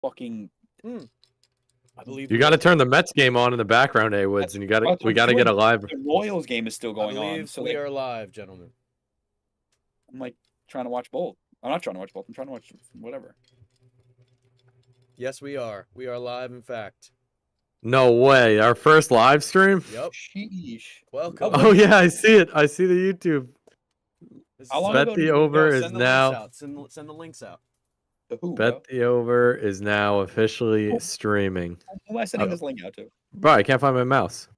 fucking. I believe You got to turn the Mets game on in the background, Woods, and we got to get a live. The Royals game is still I going believe on. So we are live, gentlemen. I'm like trying to watch both. I'm not trying to watch both. I'm trying to watch whatever. Yes, we are. We are live, in fact. No way. Our first live stream? Yep. Sheesh. Welcome. Oh, yeah, I see it. I see the YouTube. How long Bet ago the did over is send the now. links out. Send the links out. The who, Bet bro? the over is now officially streaming. Who am I sending this link out to? Bro, I can't find my mouse.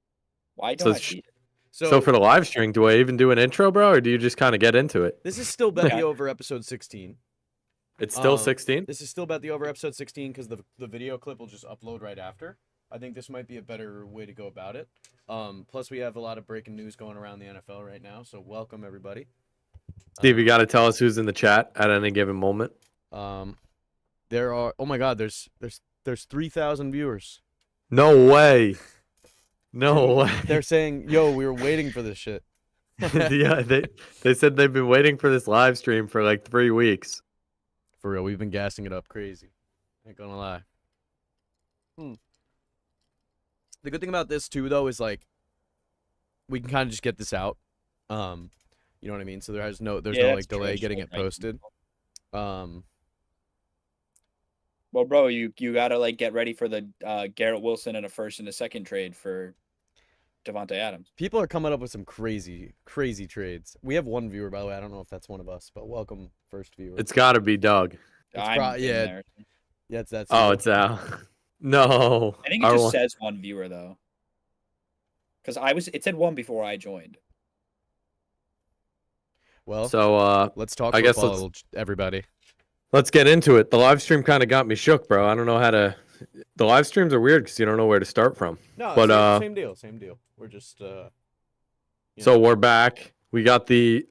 Why don't I see it? So for the live stream, do I even do an intro, bro, or do you just kind of get into it? This is still Bet the Over episode 16. It's still 16? This is still Bet the Over episode 16 because the video clip will just upload right after. I think this might be a better way to go about it. Plus, we have a lot of breaking news going around the NFL right now, so welcome, everybody. Steve, you got to tell us who's in the chat at any given moment. There are, oh my God, there's 3,000 viewers. No way. No way. They're saying, yo, we were waiting for this shit. Yeah, they said they've been waiting for this live stream for like 3 weeks. For real, we've been gassing it up crazy. Ain't gonna lie. The good thing about this too, though, is like we can kind of just get this out. You know what I mean? So there's no like delay getting it posted. Well, bro, you gotta like get ready for the Garrett Wilson and a first and a second trade for Davante Adams. People are coming up with some crazy trades. We have one viewer, by the way. I don't know if that's one of us, but welcome, first viewer. It's got to be Doug. Yeah, it's that. Oh, it's Al. No. I think it just says one viewer though. Because it said one before I joined. Well, so let's talk football, everybody. Let's get into it. The live stream kind of got me shook, bro. I don't know how to. The live streams are weird because you don't know where to start from. No, but same deal. We're just. So we're back. We got the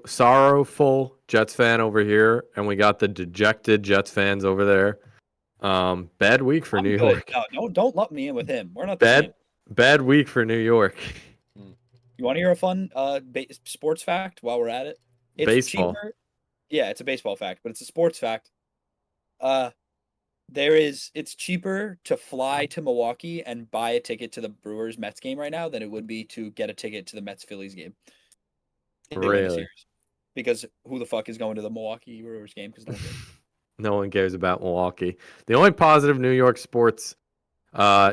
sorrowful Jets fan over here, and we got the dejected Jets fans over there. Bad week for New York. No, don't lump me in with him. We're not the same. Bad week for New York. You want to hear a fun sports fact while we're at it? It's baseball. Cheaper. Yeah, it's a baseball fact, but it's a sports fact. It's cheaper to fly to Milwaukee and buy a ticket to the Brewers Mets game right now than it would be to get a ticket to the Mets Phillies game. Really? Because who the fuck is going to the Milwaukee Brewers game? Because no one cares about Milwaukee. The only positive New York sports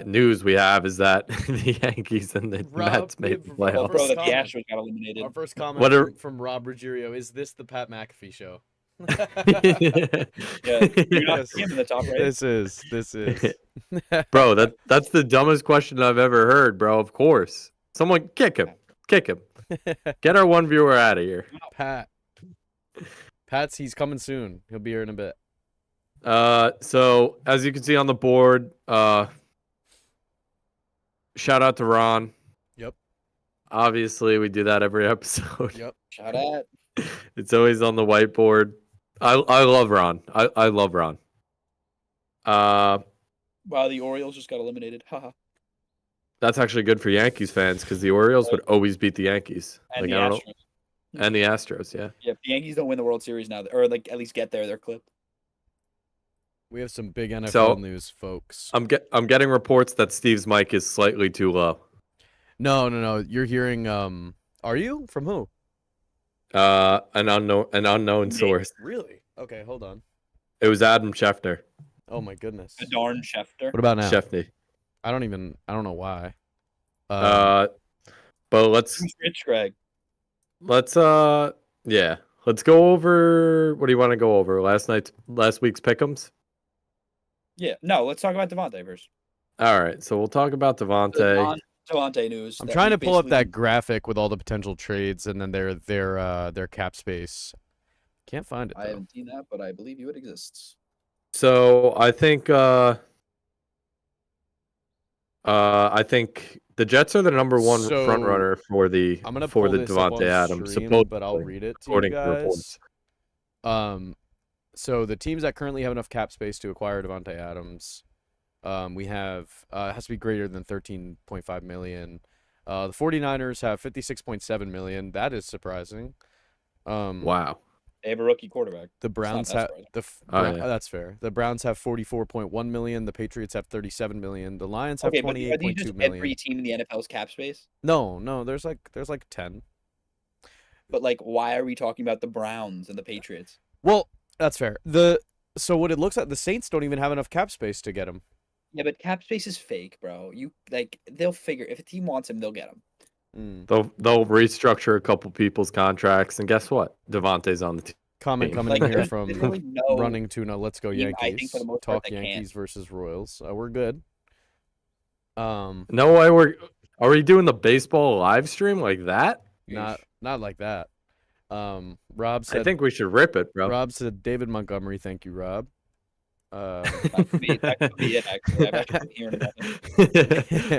news we have is that the Yankees and the Mets made the playoffs. Bro, the Astros got eliminated. Our first comment from Rob Ruggiero: is this the Pat McAfee show? Yeah, you're not him in the top right. This is. Bro, that's the dumbest question I've ever heard, bro. Of course, someone kick him. Get our one viewer out of here. He's coming soon. He'll be here in a bit. So as you can see on the board, shout out to Ron. Yep. Obviously, we do that every episode. Yep. Shout out. It's always on the whiteboard. I love Ron. I love Ron. Wow, the Orioles just got eliminated. Haha. That's actually good for Yankees fans because the Orioles would always beat the Yankees. And the Astros. And the Astros, yeah. Yeah, if the Yankees don't win the World Series now, or like at least get there, they're clipped. We have some big NFL news, folks. I'm getting reports that Steve's mic is slightly too low. No. You're hearing. Are you from who? An unknown source. Really? Okay, hold on. It was Adam Schefter. Oh my goodness. A darn Schefter. What about now? Schefter. I don't know why. But let's. Who's Rich Greg? Let's go over. What do you want to go over? Last week's pick'ems. Yeah, no. Let's talk about Davante first. All right, so we'll talk about Davante. Davante news. I'm trying to pull up that graphic with all the potential trades and then their cap space. Can't find it. I haven't seen that, but I believe it exists. So I think the Jets are the number one front runner for the Davante Adams. Stream, but I'll read it to you guys. So the teams that currently have enough cap space to acquire Davante Adams, we have it has to be greater than $13.5 million. The 49ers have $56.7 million. That is surprising. Wow. They have a rookie quarterback. The It's not Browns that have surprising. that's fair. The Browns have 44.1 million. The Patriots have 37 million. The Lions have Okay, but are these 28.2 just million. every team in the NFL's cap space? No, there's like 10. But like, why are we talking about the Browns and the Patriots? Well, that's fair. So what it looks like, the Saints don't even have enough cap space to get him. Yeah, but cap space is fake, bro. You like they'll figure if a team wants him, they'll get him. They'll restructure a couple people's contracts, and guess what? Devontae's on the team. Comment coming Like, in here there's from literally no Running Tuna. Let's go team, Yankees. I think for the most part Talk they Yankees can. versus Royals. We're good. No way. Are we doing the baseball live stream like that? Not like that. Rob said. I think we should rip it, bro. Rob said David Montgomery. Thank you, Rob. That could be it. Actually, I've actually been hearing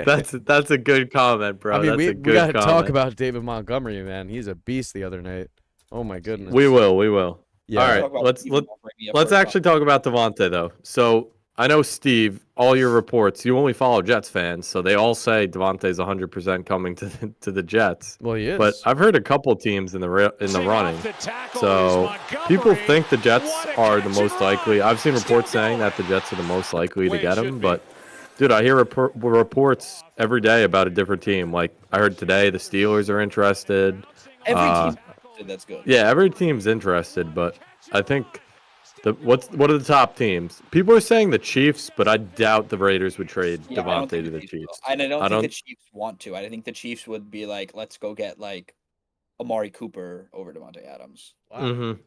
nothing. That's a good comment, bro. I mean, That's a we good got to comment. talk about David Montgomery, man. He's a beast the other night. Oh my goodness. We will. Yeah. All right, Talk about let's Steve Ballmer, me up let's for a actually talk about Devontae though. So I know Steve, all your reports, you only follow Jets fans, so they all say Devontae's 100% coming to the Jets. Well, he is. But I've heard a couple teams in the running. So people think the Jets are the most likely. I've seen reports saying that the Jets are the most likely to get him, but dude, I hear reports every day about a different team. Like I heard today the Steelers are interested. Every team that's good. Yeah, every team's interested, but I think what are the top teams? People are saying the Chiefs, but I doubt the Raiders would trade Yeah, I don't Devontae think to the will. Chiefs. And I don't think the Chiefs want to. I think the Chiefs would be like, let's go get like Amari Cooper over Devontae Adams. Wow. Mm-hmm.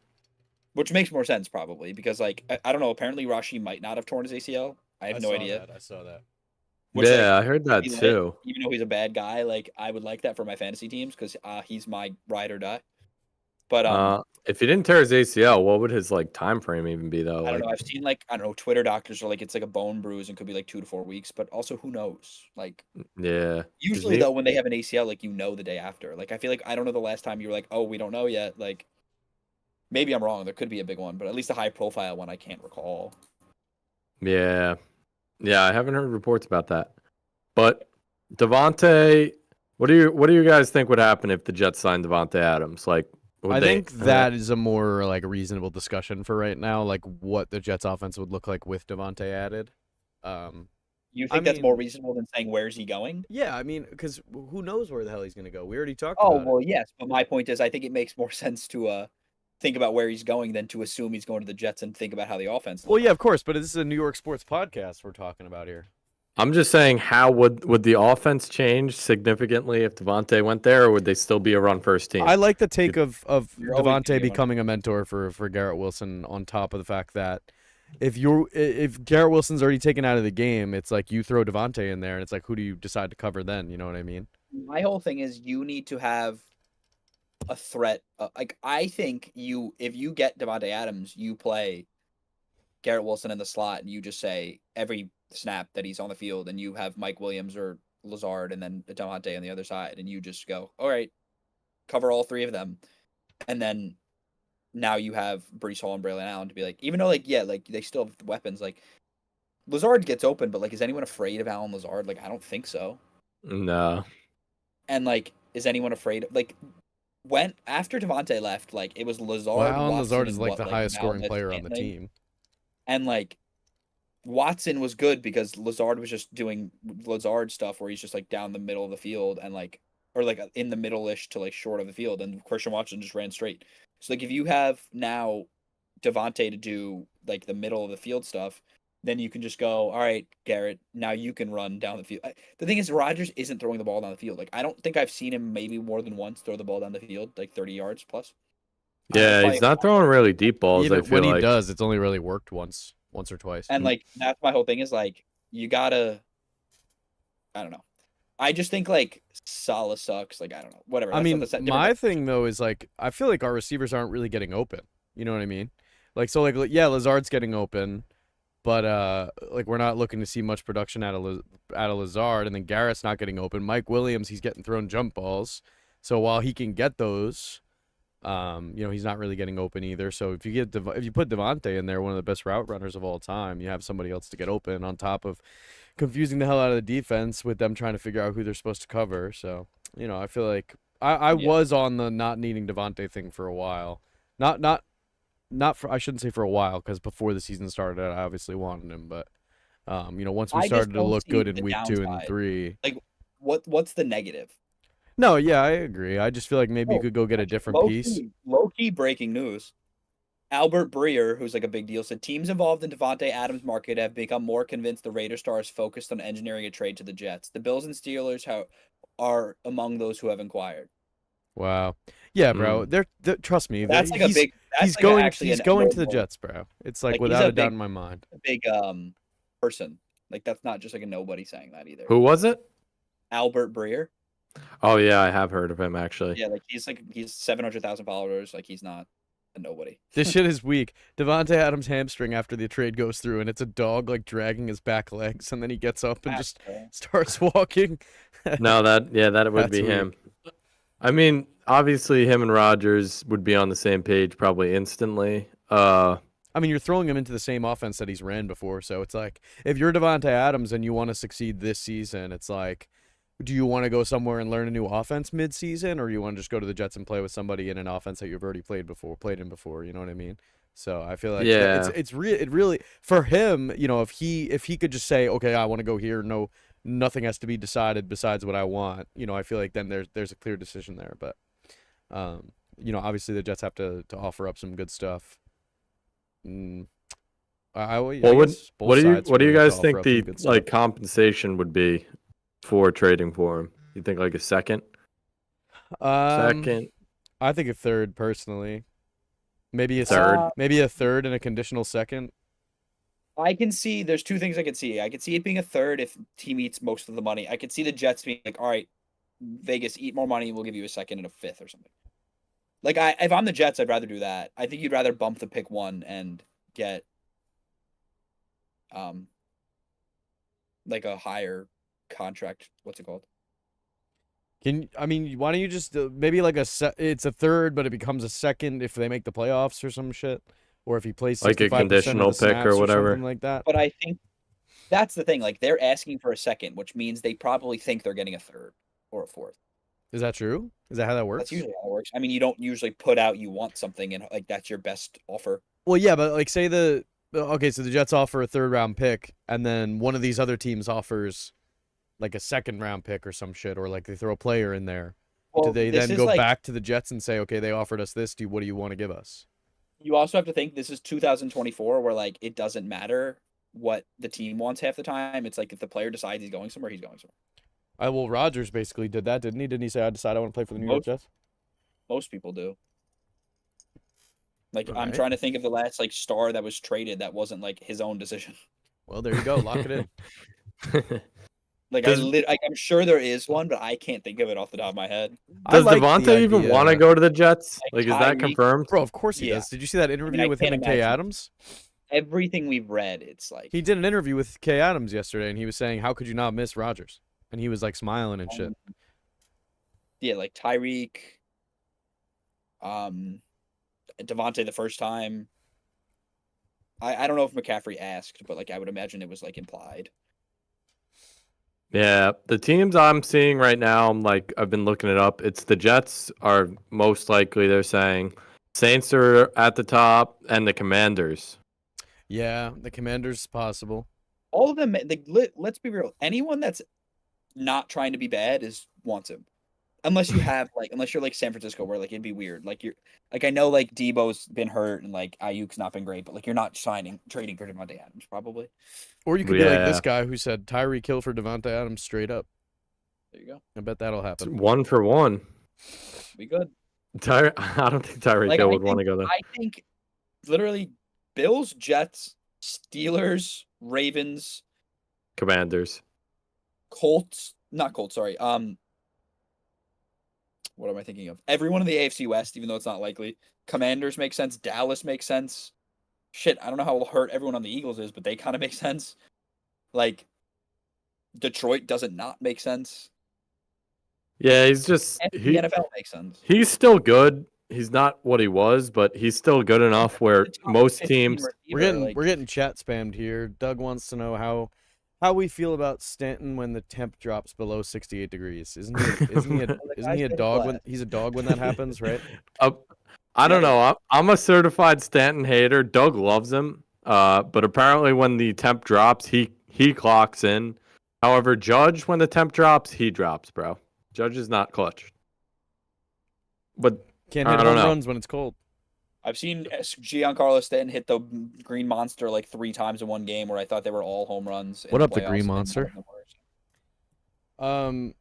Which makes more sense probably because like I don't know. Apparently Rashi might not have torn his ACL. I have no idea. I saw that. Which, Yeah, like, I heard that even too. though he's a bad guy, like I would like that for my fantasy teams because he's my ride or die. But if he didn't tear his ACL, what would his like time frame even be though? I don't know. I've seen like I don't know. Twitter doctors are like it's like a bone bruise and could be like 2 to 4 weeks. But also who knows? Like Yeah. usually though when they have an ACL, like the day after. Like I feel like I don't know the last time you were like, oh, we don't know yet. Like maybe I'm wrong. There could be a big one, but at least a high profile one I can't recall. Yeah. Yeah, I haven't heard reports about that. But Devontae, what do you guys think would happen if the Jets signed Devontae Adams? Like I think that is a more like reasonable discussion for right now, like what the Jets offense would look like with Devontae added. You think that's more reasonable than saying where's he going? Yeah, I mean, because who knows where the hell he's going to go? We already talked Oh, about well, it. yes. But my point is I think it makes more sense to think about where he's going than to assume he's going to the Jets and think about how the offense Well, yeah, of course, but this is a New York sports podcast we're talking about here. I'm just saying, how would the offense change significantly if Devontae went there, or would they still be a run-first team? I like the take of You're always gonna Devontae be becoming a mentor for Garrett Wilson on top of the fact that if Garrett Wilson's already taken out of the game, it's like you throw Devontae in there, and it's like who do you decide to cover then? You know what I mean? My whole thing is you need to have a threat. Like I think if you get Devontae Adams, you play Garrett Wilson in the slot, and you just say every snap that he's on the field, and you have Mike Williams or Lazard, and then Devontae on the other side, and you just go, all right, cover all three of them, and then now you have Breece Hall and Braylon Allen to be like, even though like they still have weapons. Like Lazard gets open, but like is anyone afraid of Allen Lazard? Like I don't think so. No. And like, is anyone afraid? Like after Devontae left, like it was Lazard. Well, Allen Watson, Lazard is and like the highest scoring Valdez player on the Scantling. team. And like Watson was good because Lazard was just doing Lazard stuff where he's just like down the middle of the field and like or like in the middle-ish to like short of the field, and Christian Watson just ran straight. So like if you have now Devontae to do like the middle of the field stuff, then you can just go, all right, Garrett, now you can run down the field. The thing is, Rodgers isn't throwing the ball down the field. Like I don't think I've seen him maybe more than once throw the ball down the field, like 30 yards plus. Yeah, he's not throwing really deep balls. Even I feel when like he does, it's only really worked once or twice. And like that's my whole thing is like you gotta, I don't know. I just think like Salah sucks. Like I don't know, whatever. I mean, my thing. thing though is like I feel like our receivers aren't really getting open. You know what I mean? Like so, like yeah, Lazard's getting open, but like we're not looking to see much production out of Lazard, and then Garrett's not getting open. Mike Williams, he's getting thrown jump balls. So while he can get those, you know, he's not really getting open either. So if you put Devontae in there, one of the best route runners of all time, you have somebody else to get open on top of confusing the hell out of the defense with them trying to figure out who they're supposed to cover. So, you know, I feel like I was on the not needing Devontae thing for a while. Not I shouldn't say for a while, because before the season started, I obviously wanted him, but once we I just started to don't look see good in the week 2 and downside. 3. Like, what's the negative? No, yeah, I agree. I just feel like maybe you Oh, could go get a different piece. Low-key breaking news. Albert Breer, who's like a big deal, said teams involved in Davante Adams' market have become more convinced the Raiders star is focused on engineering a trade to the Jets. The Bills and Steelers are among those who have inquired. Wow. Yeah, bro. They're trust me. That's like a big. He's like going. actually He's a going to the notable- Jets, bro. It's like Like, he's without a a doubt big- in my mind. a big person. Like, that's not just like a nobody saying that either. Who was it? Albert Breer. Oh yeah, I have heard of him actually. Yeah, like he's 700,000 followers. Like, he's not a nobody. This shit is weak. Davante Adams' hamstring after the trade goes through, and it's a dog like dragging his back legs, and then he gets up and just starts walking. No, that would That's be weird. him. I mean, obviously, him and Rodgers would be on the same page probably instantly. I mean, you're throwing him into the same offense that he's ran before, so it's like if you're Davante Adams and you want to succeed this season, it's like, do you want to go somewhere and learn a new offense mid-season, or you want to just go to the Jets and play with somebody in an offense that you've already played in before? You know what I mean? So I feel like it really for him. You know, if he could just say, okay, I want to go here, nothing has to be decided besides what I want. You know, I feel like then there's a clear decision there. But you know, obviously the Jets have to offer up some good stuff. What do you guys think the like compensation would be for trading for him? You think like a second? Second? I think a third personally. Maybe a third. Maybe a third and a conditional second. I can see there's two things I could see. I could see it being a third if team eats most of the money. I could see the Jets being like, all right, Vegas, eat more money, we'll give you a second and a fifth or something. Like, if I'm the Jets, I'd rather do that. I think you'd rather bump the pick 1 and get like a higher contract. What's it called? Why don't you just maybe like it's a third, but it becomes a second if they make the playoffs or some shit, or if he plays 65% like a conditional of the pick snaps or whatever, something like that. But I think that's the thing. Like, they're asking for a second, which means they probably think they're getting a third or a fourth. Is that true? Is that how that works? That's usually how it works. I mean, you don't usually put out you want something and like that's your best offer. Well, yeah, but like say so the Jets offer a 3rd round pick, and then one of these other teams offers like a 2nd round pick or some shit, or like they throw a player in there. Well, do they then go back to the Jets and say, okay, they offered us this. What do you want to give us? You also have to think this is 2024, where like it doesn't matter what the team wants half the time. It's like if the player decides he's going somewhere, he's going somewhere. Well, Rodgers basically did that, didn't he? Didn't he say, I decide I want to play for the New York Jets? Most people do. Like, Right. I'm trying to think of the last like star that was traded that wasn't like his own decision. Well, there you go. Lock it in. Like, I'm sure there is one, but I can't think of it off the top of my head. Does Davante even want to go to the Jets? Like, is that confirmed? Bro, of course he does. Did you see that interview with him and Kay Adams? Everything we've read, it's like he did an interview with Kay Adams yesterday, and he was saying, how could you not miss Rodgers? And he was like smiling and shit. Yeah, like Tyreek, Davante the first time. I don't know if McCaffrey asked, but like I would imagine it was like implied. Yeah, the teams I'm seeing right now, I've been looking it up. It's the Jets are most likely, they're saying. Saints are at the top, and the Commanders. Yeah, the Commanders possible. All of them, let's be real. Anyone that's not trying to be bad wants him. Unless you have unless you're like San Francisco, where like it'd be weird. Like I know like Debo's been hurt and like Ayuk's not been great, but like you're not trading for Davante Adams probably. Or you could be like this guy who said Tyreek Hill for Davante Adams straight up. There you go. I bet that'll happen. It's 1 for 1. Be good. I don't think Tyreek Hill would want to go there. I think literally Bills, Jets, Steelers, Ravens, Commanders, Colts. Not Colts. Sorry. What am I thinking of? Everyone in the AFC West, even though it's not likely. Commanders make sense. Dallas makes sense. Shit, I don't know how hurt everyone on the Eagles is, but they kind of make sense. Like, Detroit doesn't not make sense. Yeah, he's just... And the NFL makes sense. He's still good. He's not what he was, but he's still good enough where most teams... We're getting chat spammed here. Doug wants to know how we feel about Stanton when the temp drops below 68 degrees. Isn't he a dog when he's a dog when that happens, right? I don't know. I'm a certified Stanton hater. Doug loves him. But apparently when the temp drops, he clocks in. However, Judge, when the temp drops, he drops, bro. Judge is not clutch. But Can't I hit don't home know. runs when it's cold. I've seen Giancarlo Stanton hit the Green Monster like 3 times in one game where I thought they were all home runs. What up, the playoffs, Green and Monster? none of them were.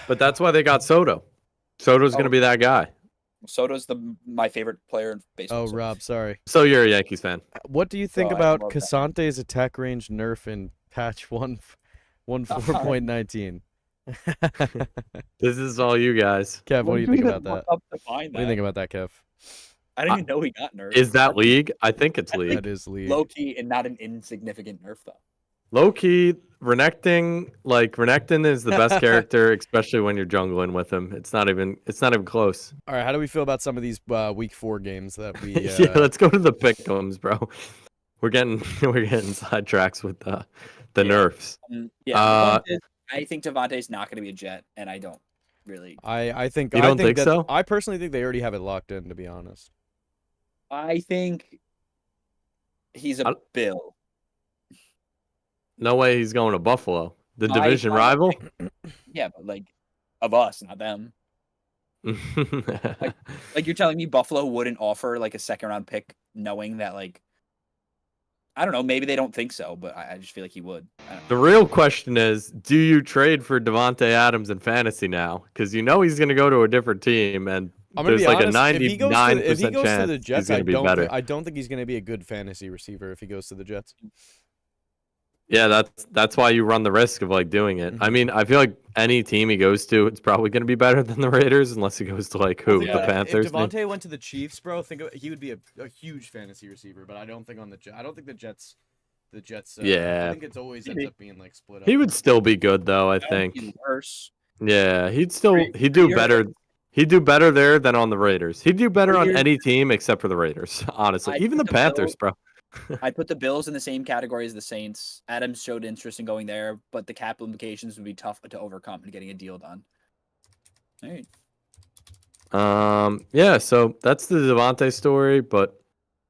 But that's why they got Soto. Soto's going to be that guy. Soto's my favorite player in baseball. Oh, so- Rob, sorry. So you're a Yankees fan. What do you think Oh, I about love that. Casante's attack range nerf in patch 1.4.19? This is all you guys. Kev, what do you think about that? Up to find What do you that. think about that, Kev? I didn't even know he got nerfed. Is that league? I think it's league. That is league. low key and not an insignificant nerf though? Low key, Renekton is the best character, especially when you're jungling with him. It's not even close. All right, how do we feel about some of these week 4 games that we? Yeah, let's go to the pick'ems, bro. We're getting sidetracks with the nerfs. I think Devontae's not going to be a Jet, and I don't really. I think You don't think so? I personally think they already have it locked in. To be honest, I think he's a Bill. No way he's going to Buffalo, the I division don't rival. Yeah, but like of us, not them. Like you're telling me Buffalo wouldn't offer like a 2nd-round pick, knowing that like I don't know, maybe they don't think so, but I just feel like he would. I don't know. The real question is, do you trade for Devontae Adams in fantasy now? Because you know he's going to go to a different team, and I'm gonna there's be like honest, a 99% if he goes chance to the Jets, he's going to be I better. don't think he's going to be a good fantasy receiver if he goes to the Jets. Yeah, that's why you run the risk of like doing it. I mean, I feel like any team he goes to, it's probably going to be better than the Raiders, unless he goes to like who, the Panthers. If Devontae went to the Chiefs, bro, he would be a huge fantasy receiver. But I don't think I don't think the Jets. Yeah. I think it's always ends up being like split up. He would still be good though, I That would think. be worse. Yeah, he'd do you're- better. He'd do better there than on the Raiders. He'd do better on You're- any team except for the Raiders, honestly. I Even the think the Panthers, bro. I'd put the Bills in the same category as the Saints. Adams showed interest in going there, but the cap implications would be tough to overcome and getting a deal done. All right. Yeah, so that's the Devontae story, but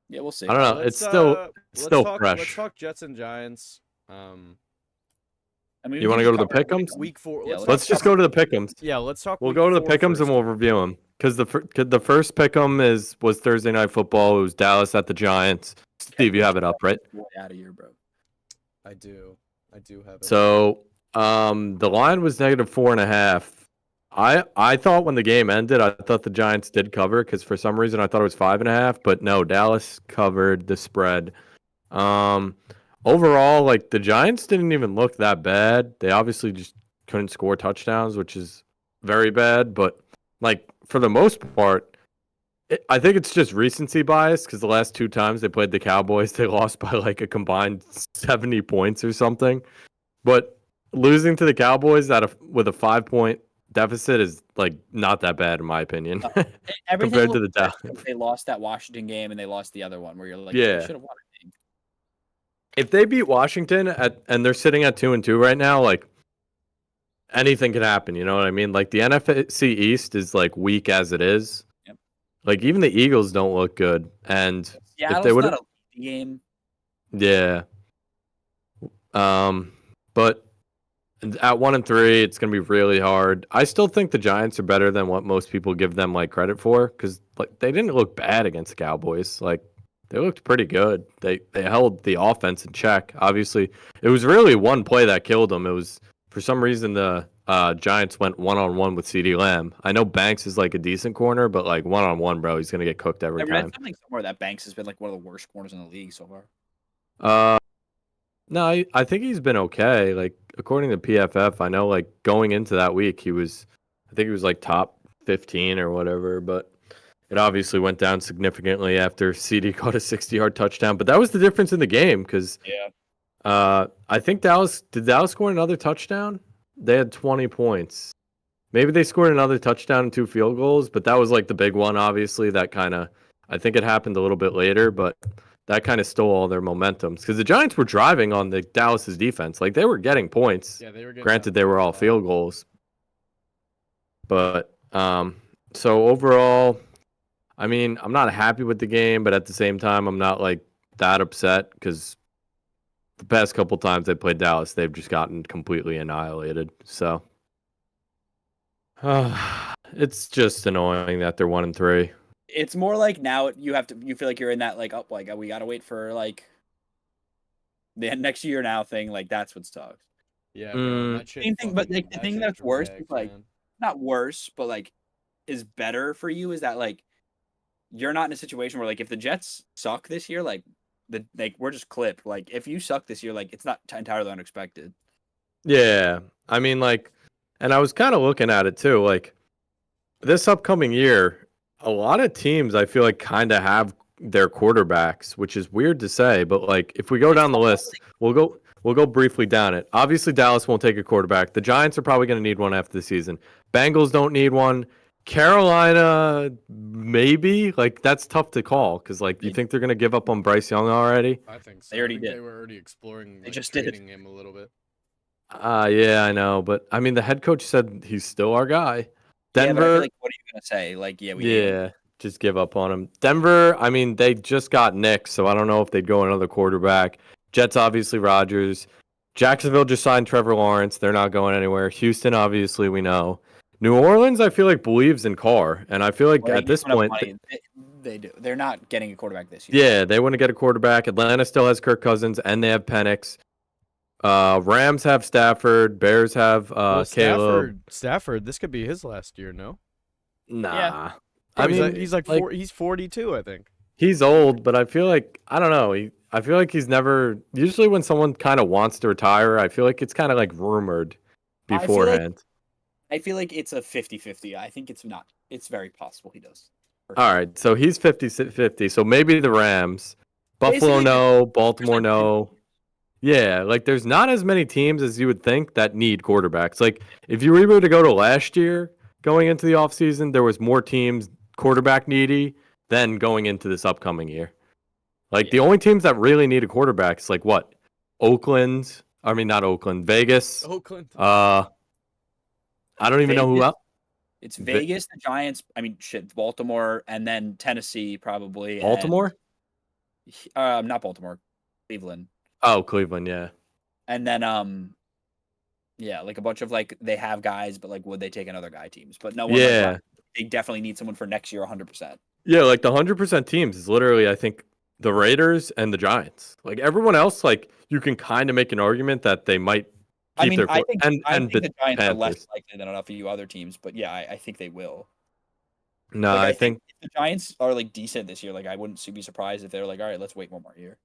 Yeah, we'll see. I don't know. Let's, It's still talk, fresh. Let's talk Jets and Giants. I mean, You we wanna can go to the cover pick'ems? Week 4. Yeah, let's just go to the pick'ems. Yeah, let's talk. We'll week go to the 4 pick'ems first. and we'll review them. Because the first pick'em was Thursday Night Football. It was Dallas at the Giants. Steve, you have it up, right? Way out of here, bro. I do have it. So the line was -4.5. I thought when the game ended, I thought the Giants did cover because for some reason I thought it was 5.5, but no, Dallas covered the spread. Overall, like the Giants didn't even look that bad. They obviously just couldn't score touchdowns, which is very bad. But like for the most part, I think it's just recency bias because the last 2 times they played the Cowboys, they lost by like a combined 70 points or something. But losing to the Cowboys with a 5-point deficit is like not that bad in my opinion. Everything Compared to the looked better Dallas. if they lost that Washington game and they lost the other one, where you're like, Yeah. they should have won it. If they beat Washington and they're sitting at 2-2 right now, like anything can happen. You know what I mean? Like the NFC East is like weak as it is. Yep. Like even the Eagles don't look good. And Seattle's they would've- not a game. yeah. But at 1-3, it's gonna be really hard. I still think the Giants are better than what most people give them like credit for, because like they didn't look bad against the Cowboys. Like they looked pretty good. They held the offense in check. Obviously, it was really one play that killed them. It was for some reason the Giants went 1-on-1 with CeeDee Lamb. I know Banks is like a decent corner, but like 1-on-1, bro, he's gonna get cooked every I read time. something somewhere that Banks has been like one of the worst corners in the league so far. No, I think he's been okay. Like according to PFF, I know like going into that week I think he was like top 15 or whatever, but it obviously went down significantly after CD caught a 60-yard touchdown. But that was the difference in the game because I think Dallas score another touchdown? They had 20 points. Maybe they scored another touchdown and 2 field goals, but that was like the big one, obviously. That kind of, I think it happened a little bit later, but that kind of stole all their momentums because the Giants were driving on the Dallas's defense. Like they were getting points. Yeah, they were getting Granted, they were all field goals. But so overall, I mean, I'm not happy with the game, but at the same time, I'm not like that upset because the past couple times they played Dallas, they've just gotten completely annihilated. So it's just annoying that they're 1-3. It's more like now you feel like you're in that like we gotta wait for like the next year now thing. Like that's what sucks. Yeah, same thing. But like, the thing that's worse is like not worse, but like is better for you is that like you're not in a situation where like if the Jets suck this year, like we're just clipped. Like if you suck this year, like it's not entirely unexpected. Yeah, I mean like, and I was kind of looking at it too. Like this upcoming year, a lot of teams I feel like kind of have their quarterbacks, which is weird to say, but like if we go down the list, we'll go briefly down it. Obviously, Dallas won't take a quarterback. The Giants are probably going to need one after the season. Bengals don't need one. Carolina, maybe. Like that's tough to call because like you think they're going to give up on Bryce Young already? I think so. They already did. They were already exploring. They just did him a little bit. Yeah, I know, but I mean the head coach said he's still our guy. Denver. Yeah, but I feel like, what are you gonna say? Like, yeah, just give up on him. Denver, I mean, they just got Nick, so I don't know if they'd go another quarterback. Jets, obviously, Rodgers. Jacksonville just signed Trevor Lawrence. They're not going anywhere. Houston, obviously, we know. New Orleans, I feel like, believes in Carr, and I feel like at this point... They do. They're not getting a quarterback this year. Yeah, they want to get a quarterback. Atlanta still has Kirk Cousins, and they have Penix. Rams have Stafford. Bears have Caleb. Stafford, this could be his last year, no? Nah. Yeah. I mean, he's 42, I think. He's old, but I feel like I don't know. I feel like he's never. Usually, when someone kind of wants to retire, I feel like it's kind of like rumored beforehand. I feel like it's a 50-50. I think it's not. It's very possible he does. All right, so he's 50-50. So maybe the Rams, Buffalo, no, Baltimore, no. Yeah, like there's not as many teams as you would think that need quarterbacks. Like if you were able to go to last year, going into the offseason, there was more teams quarterback needy than going into this upcoming year. Like the only teams that really need a quarterback is like what? Oakland. I mean not Oakland, Vegas. Oakland. I don't even know who else. It's Vegas, the Giants, I mean Baltimore, and then Tennessee probably. Baltimore? And, not Baltimore. Cleveland. Oh, Cleveland, yeah. And then yeah, like a bunch of like they have guys, but like would they take another guy teams? But no one they definitely need someone for next year 100%. Yeah, like the 100% teams is literally I think the Raiders and the Giants. Like everyone else, like you can kind of make an argument that they might keep their I think the Giants Panthers are less likely than a few other teams, but yeah, I think they will. No, like, I think if the Giants are like decent this year. Like I wouldn't be surprised if they're like, all right, let's wait one more year.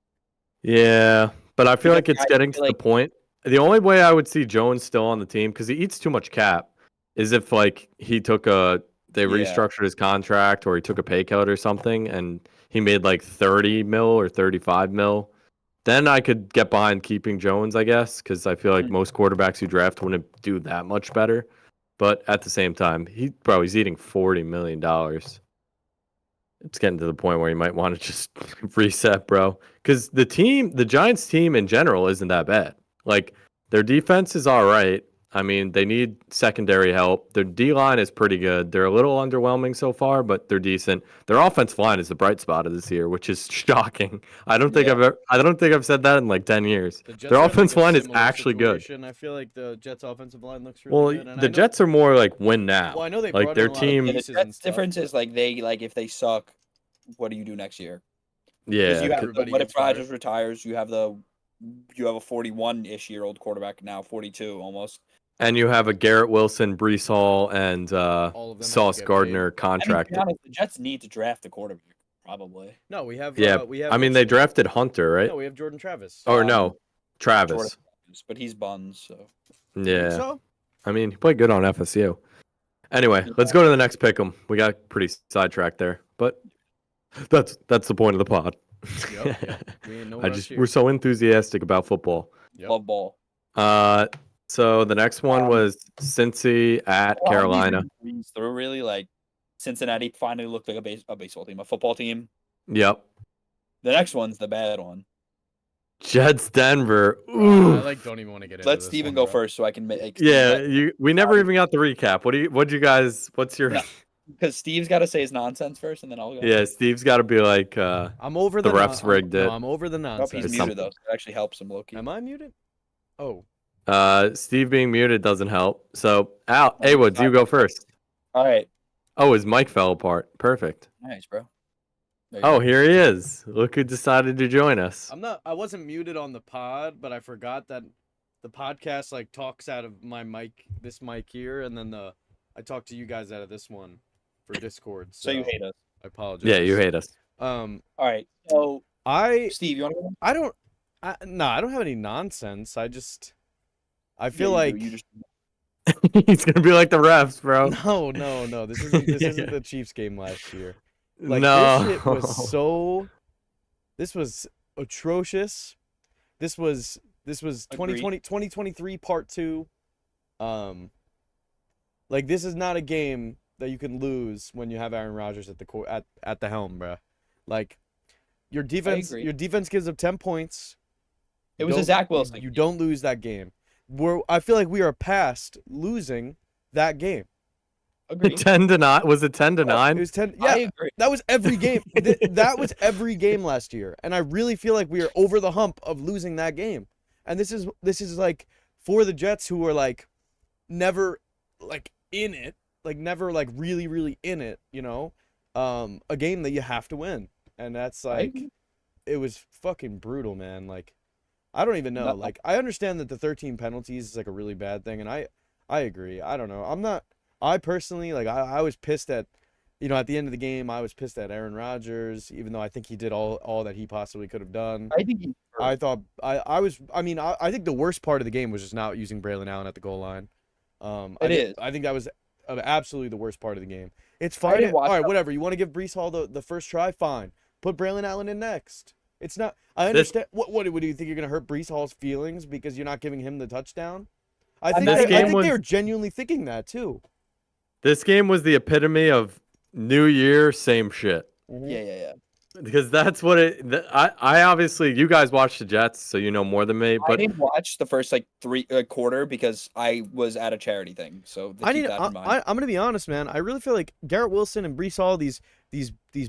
Yeah, but I feel like it's getting to the point. The only way I would see Jones still on the team because he eats too much cap is if like he took they restructured his contract or he took a pay cut or something and he made like 30 mil or 35 mil. Then I could get behind keeping Jones, I guess, because I feel like most quarterbacks you draft wouldn't do that much better. But at the same time, he's eating $40 million. It's getting to the point where you might want to just reset, bro. Because the Giants team in general isn't that bad. Like, their defense is all right. I mean, they need secondary help. Their D-line is pretty good. They're a little underwhelming so far, but they're decent. Their offensive line is the bright spot of this year, which is shocking. I don't think I've said that in like 10 years. Their offensive line is actually good. I feel like the Jets' offensive line looks really good. Well, the Jets are more like win now. Well, I know they like their team. The Jets' difference is like if they suck, what do you do next year? Yeah. What if Rodgers retires? You have a 41-ish year old quarterback now, 42 almost. And you have a Garrett Wilson, Breece Hall, and Sauce Gardner contract. I mean, the Jets need to draft a quarterback, probably. No, we have. I mean, they drafted Hunter, right? No, we have Jordan Travis. Or no, Travis. But he's buns, so. Yeah. So? I mean, he played good on FSU. Anyway, let's go to the next pick'em. We got pretty sidetracked there, but that's the point of the pod. Yep. We're so enthusiastic about football. Yep. Love ball. So the next one was Cincy at Carolina. Through really like Cincinnati finally looked like a baseball team, a football team. Yep. The next one's the bad one. Jets Denver. Ooh. I don't even want to get into Let this Steven go first so I can make. We never even got the recap. What's your? Because Steve's got to say his nonsense first, and then I'll go. Yeah, Steve's got to be like, I'm over the refs rigged it. No, I'm over the I hope nonsense. he's muted though. So it actually helps him, Loki. Am I muted? Oh. Steve being muted doesn't help. So, Al, Woods, you go first. All right. Oh, his mic fell apart. Perfect. Nice, bro. Oh, here he is. Look who decided to join us. I wasn't muted on the pod, but I forgot that the podcast like talks out of my mic, this mic here, and then I talk to you guys out of this one for Discord. So you hate us. I apologize. Yeah, you hate us. All right. So Steve, you want to go? I don't have any nonsense. I feel like you just... He's gonna be like the refs, bro. No. This isn't the Chiefs game last year. Like, no, this shit this was atrocious. This was 2023 part 2. Like, this is not a game that you can lose when you have Aaron Rodgers at the helm, bro. Like, your defense gives up 10 points. It was a Zach Wilson. You don't lose that game. I feel like we are past losing that game. Agreed. 10-9. Was it 10-9? It was 10. I Yeah, agree. that was every game. That was every game last year, and I really feel like we are over the hump of losing that game. And this is like for the Jets, who are like never like in it, like never like really in it. You know, a game that you have to win, and that's like it was fucking brutal, man. Like, I don't even know. No. Like, I understand that the 13 penalties is like a really bad thing, and I agree. I don't know. I personally, like, I was pissed at, at the end of the game, I was pissed at Aaron Rodgers, even though I think he did all that he possibly could have done. I think I think the worst part of the game was just not using Braylon Allen at the goal line. I think that was absolutely the worst part of the game. It's fine. All right, whatever. You want to give Breece Hall the first try? Fine. Put Braylon Allen in next. It's not. I understand. What do you think, you're gonna hurt Breece Hall's feelings because you're not giving him the touchdown? I think they're genuinely thinking that too. This game was the epitome of New Year, same shit. Yeah. Because that's what I obviously, you guys watched the Jets, so you know more than me. But I didn't watch the first quarter because I was at a charity thing. So keep that in mind. I'm gonna be honest, man. I really feel like Garrett Wilson and Breece Hall, these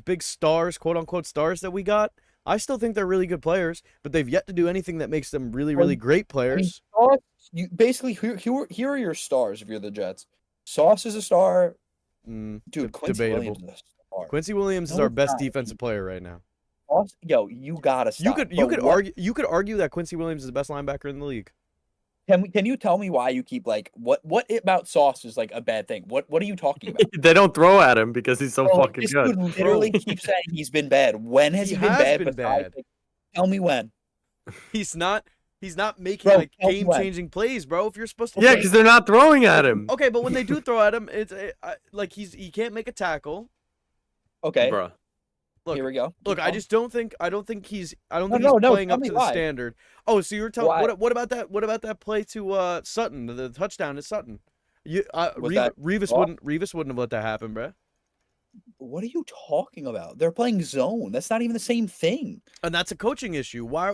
big stars, quote unquote stars that we got. I still think they're really good players, but they've yet to do anything that makes them really great players. You basically here are your stars if you're the Jets. Sauce is a star. Dude, Quincy debatable. Williams is a star. Quincy Williams is our best defensive player right now. Yo, you gotta stop. You could argue that Quincy Williams is the best linebacker in the league. Can you tell me why you keep like what about Sauce is like a bad thing? What are you talking about? They don't throw at him because he's so fucking this good. Dude literally keeps saying he's been bad. When has he been bad? Like, tell me when. He's not making game-changing plays, bro. If you're supposed to, yeah, because they're not throwing at him. Okay, but when they do throw at him, it's like he can't make a tackle. Okay, bro. Look, here we go. Look, I don't think he's playing up to the standard. Oh, so you're telling what about that? What about that play to Sutton, the touchdown to Sutton? Revis wouldn't have let that happen, bro. What are you talking about? They're playing zone. That's not even the same thing. And that's a coaching issue. Why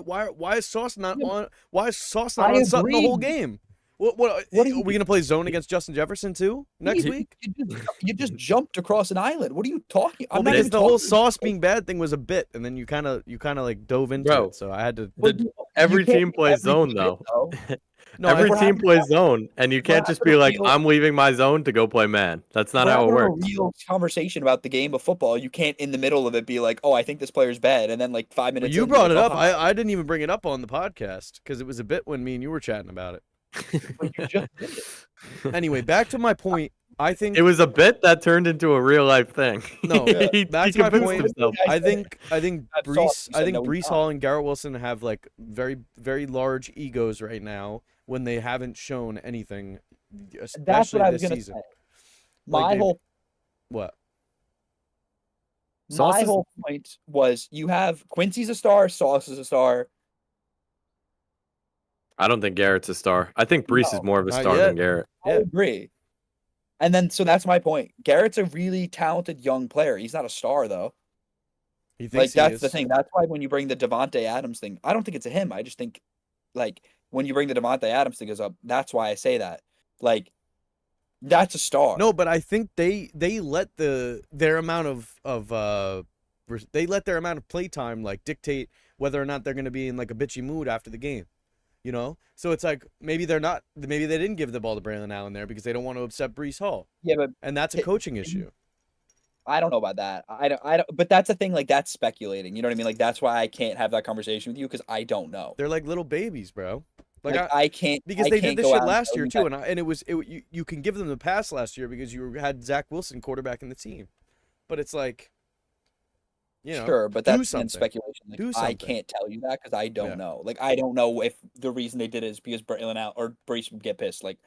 is Sauce not on? Why is Sauce not on Sutton the whole game? What are we gonna play zone against Justin Jefferson too next week? You just jumped across an island. What are you talking? Well, because the whole Sauce being bad thing was a bit, and then you kind of like dove into it. So I had to. Every team plays zone though. No, every team plays zone, and you can't just be like, I'm leaving my zone to go play man. That's not how it works. A real conversation about the game of football. You can't, in the middle of it, be like, oh, I think this player's bad, and then like 5 minutes. You brought it up. I didn't even bring it up on the podcast because it was a bit when me and you were chatting about it. You just did it. Anyway, back to my point. I think it was a bit that turned into a real life thing. No, back to my point. I think Breece Hall and Garrett Wilson have like very, very large egos right now when they haven't shown anything, especially That's what I was this gonna season. say. My whole point was you have Quincy's a star, Sauce is a star. I don't think Garrett's a star. I think Breece is more of a star than Garrett. I agree. And then, so that's my point. Garrett's a really talented young player. He's not a star, though. He thinks that's the thing. That's why when you bring the Davante Adams thing, I don't think it's a him. I just think, like, when you bring the Davante Adams thing up, that's why I say that. Like, That's a star. No, but I think they let their amount of they let their amount of play time like dictate whether or not they're going to be in like a bitchy mood after the game. You know? So it's like maybe they didn't give the ball to Braylon Allen there because they don't want to upset Breece Hall. Yeah, but And that's a coaching issue. I don't know about that. I don't. But that's the thing. Like that's speculating. You know what I mean? Like that's why I can't have that conversation with you because I don't know. They're like little babies, bro. Like I can't because I they can't did this go shit out last year too, that. and you can give them the pass last year because you had Zach Wilson quarterback in the team, but it's like, you know, Sure, but do that's something. speculation. Like, Do I something. can't tell you that because I don't Yeah. know. Like I don't know if the reason they did it is because Braylon Allen or Breece would get pissed. Like,